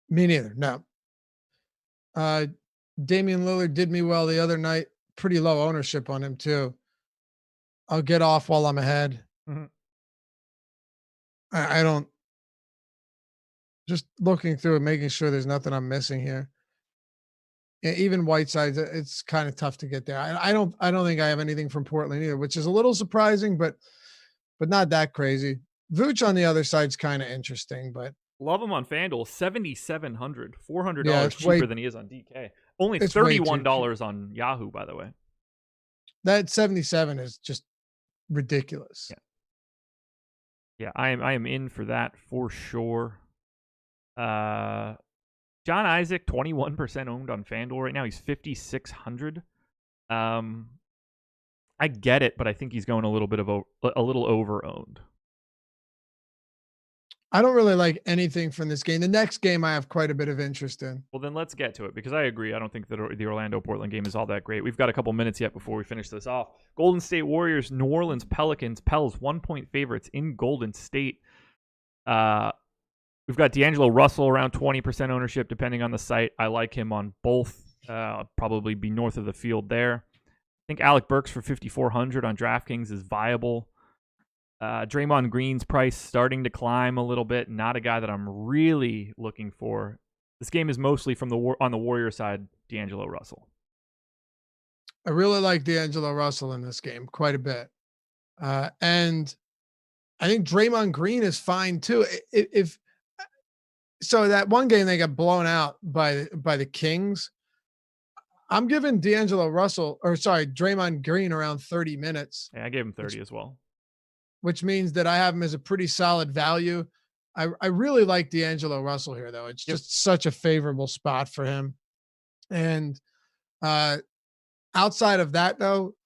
Me neither. No. Damian Lillard did me well the other night. Pretty low ownership on him too. I'll get off while I'm ahead. Mm-hmm. I don't. Just looking through it, making sure there's nothing I'm missing here. Yeah, even Whiteside, it's kind of tough to get there. I don't think I have anything from Portland either, which is a little surprising, but not that crazy. Vooch on the other side's kind of interesting, but Love him on FanDuel, $7,700, $400 yeah, it's cheaper than he is on DK. Only it's way too cheap. $31 on Yahoo, by the way. That 77 is just ridiculous. Yeah, I am in for that for sure. John Isaac, 21% owned on FanDuel right now. He's 5,600. I get it, but I think he's going a little over owned. I don't really like anything from this game. The next game I have quite a bit of interest in. Well, then let's get to it, because I agree. I don't think that the Orlando-Portland game is all that great. We've got a couple minutes yet before we finish this off. Golden State Warriors, New Orleans Pelicans. Pels 1-point favorites in Golden State. We've got D'Angelo Russell around 20% ownership, depending on the site. I like him on both. Probably be north of the field there. I think Alec Burks for 5,400 on DraftKings is viable. Draymond Green's price starting to climb a little bit. Not a guy that I'm really looking for. This game is mostly from on the Warrior side, D'Angelo Russell. I really like D'Angelo Russell in this game quite a bit. And I think Draymond Green is fine too. If so, that one game they got blown out by the Kings. I'm giving Draymond Green around 30 minutes. Yeah, I gave him 30 as well. Which means that I have him as a pretty solid value. I really like D'Angelo Russell here, though. It's just such a favorable spot for him. And outside of that, though,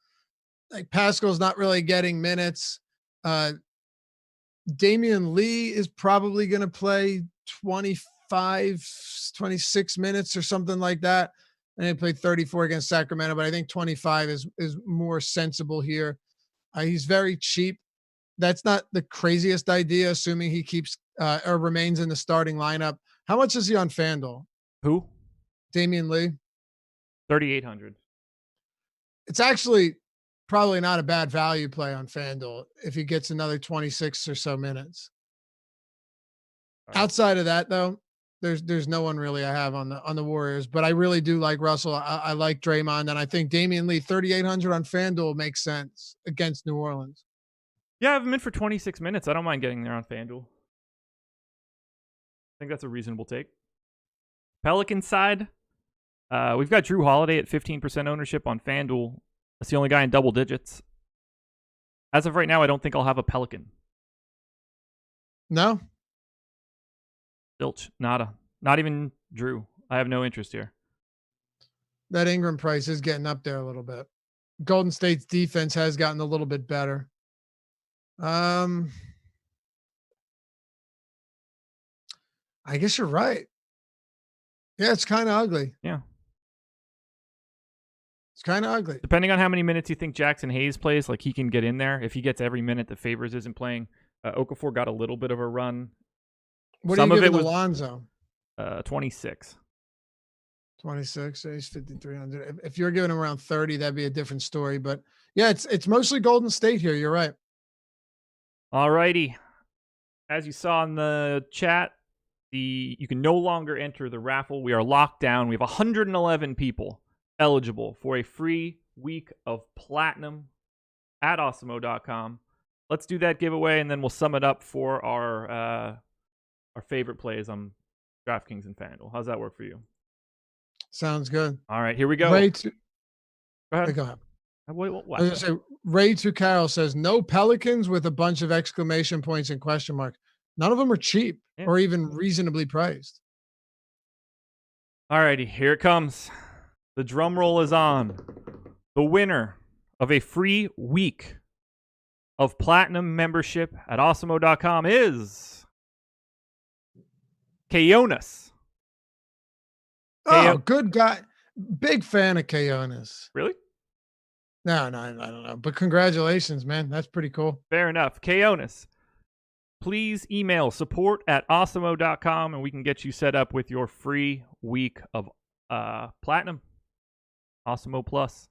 like Pascal's not really getting minutes. Damian Lee is probably going to play 25, 26 minutes or something like that. And he played 34 against Sacramento, but I think 25 is more sensible here. He's very cheap. That's not the craziest idea, assuming he keeps or remains in the starting lineup. How much is he on FanDuel? Who? Damian Lee. 3,800. It's actually probably not a bad value play on FanDuel if he gets another 26 or so minutes. Right. Outside of that, though, there's no one really I have on the Warriors, but I really do like Russell. I like Draymond, and I think Damian Lee 3,800 on FanDuel makes sense against New Orleans. Yeah, I have him in for 26 minutes. I don't mind getting there on FanDuel. I think that's a reasonable take. Pelicans side, we've got Drew Holiday at 15% ownership on FanDuel. That's the only guy in double digits. As of right now, I don't think I'll have a Pelican. No? Zilch. Nada. Not even Drew. I have no interest here. That Ingram price is getting up there a little bit. Golden State's defense has gotten a little bit better. I guess you're right. Yeah, it's kind of ugly. Yeah. It's kind of ugly. Depending on how many minutes you think Jackson Hayes plays, like he can get in there. If he gets every minute that Favors isn't playing, Okafor got a little bit of a run. What are you giving Alonzo? 26. 26. He's 5,300. If you're giving him around 30, that'd be a different story. But yeah, it's mostly Golden State here. You're right. All righty. As you saw in the chat, you can no longer enter the raffle. We are locked down. We have 111 people eligible for a free week of platinum at awesemo.com. Let's do that giveaway, and then we'll sum it up for our favorite plays on DraftKings and FanDuel. How's that work for you? Sounds good. All right, here we go. Go ahead. Go ahead. Wait, what? I was gonna say, Ray to Carroll says no Pelicans with a bunch of exclamation points and question marks. None of them are cheap or even reasonably priced. All righty, here it comes. The drum roll is on. The winner of a free week of platinum membership at awesemo.com is Kayonis. Oh, good guy. Big fan of Kayonis. Really? No, I don't know. But congratulations, man. That's pretty cool. Fair enough. Kayonis, please email support@awesemo.com and we can get you set up with your free week of platinum. Awesemo Plus.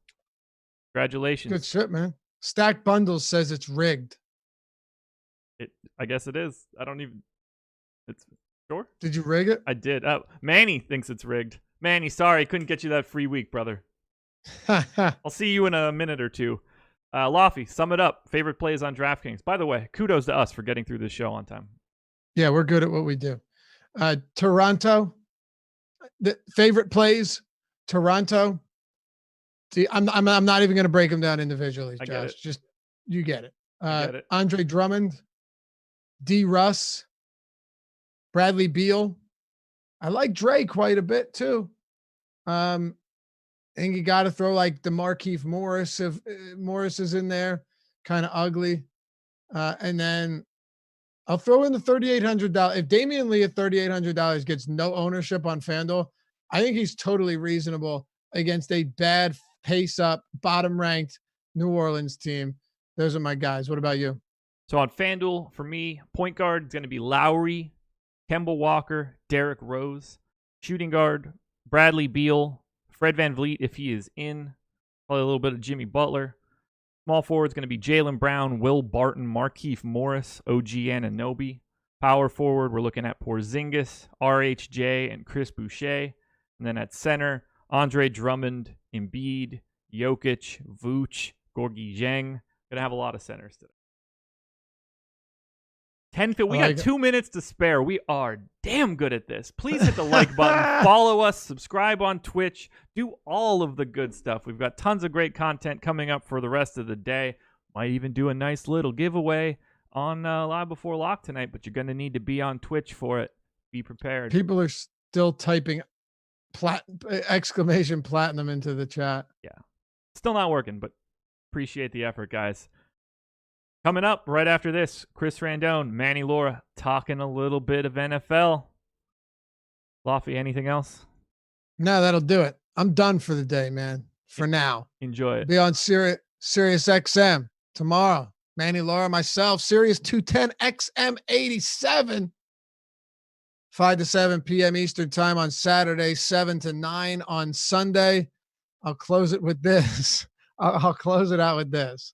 Congratulations. Good shit, man. Stack Bundles says it's rigged. I guess it is. I don't even. It's sure. Did you rig it? I did. Manny thinks it's rigged. Manny, sorry, couldn't get you that free week, brother. I'll see you in a minute or two. Laffy, sum it up. Favorite plays on DraftKings. By the way, kudos to us for getting through this show on time. Yeah, we're good at what we do. Toronto, the favorite plays, Toronto. See, I'm not even going to break them down individually, Josh. Just you get it. Andre Drummond, D. Russ, Bradley Beal. I like Dre quite a bit too. I think you got to throw like the Markieff Morris. If Morris is in there, kind of ugly. And then I'll throw in the $3,800. If Damian Lee at $3,800 gets no ownership on FanDuel, I think he's totally reasonable against a bad pace up, bottom ranked New Orleans team. Those are my guys. What about you? So on FanDuel, for me, point guard is going to be Lowry, Kemba Walker, Derrick Rose. Shooting guard, Bradley Beal, Fred VanVleet if he is in. Probably a little bit of Jimmy Butler. Small forward is going to be Jaylen Brown, Will Barton, Markieff Morris, OG Anunoby. Power forward, we're looking at Porzingis, RHJ, and Chris Boucher. And then at center, Andre Drummond, Embiid, Jokic, Vooch, Gorgui Dieng. Going to have a lot of centers today. We got 2 minutes to spare. We are damn good at this. Please hit the like button. Follow us. Subscribe on Twitch. Do all of the good stuff. We've got tons of great content coming up for the rest of the day. Might even do a nice little giveaway on Live Before Lock tonight, but you're going to need to be on Twitch for it. Be prepared. People are still typing exclamation platinum into the chat. Yeah. Still not working, but appreciate the effort, guys. Coming up right after this, Chris Randone, Manny Laura, talking a little bit of NFL. Laffy, anything else? No, that'll do it. I'm done for the day, man. For now. Enjoy it. Be on Sirius XM tomorrow. Manny Laura, myself, Sirius 210 XM 87. 5 to 7 p.m. Eastern time on Saturday, 7 to 9 on Sunday. I'll close it with this. I'll close it out with this.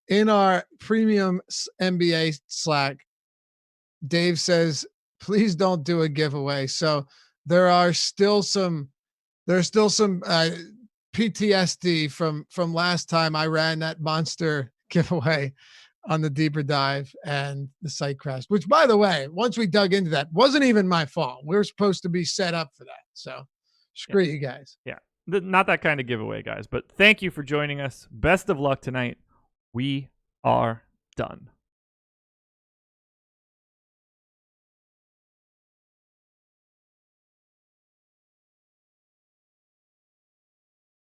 In our premium NBA Slack, Dave says, please don't do a giveaway. So there's still some PTSD from last time I ran that monster giveaway on the deeper dive and the site crashed, which, by the way, once we dug into that, wasn't even my fault. We were supposed to be set up for that. So screw you guys. Yeah. Not that kind of giveaway, guys, but thank you for joining us. Best of luck tonight. We are done.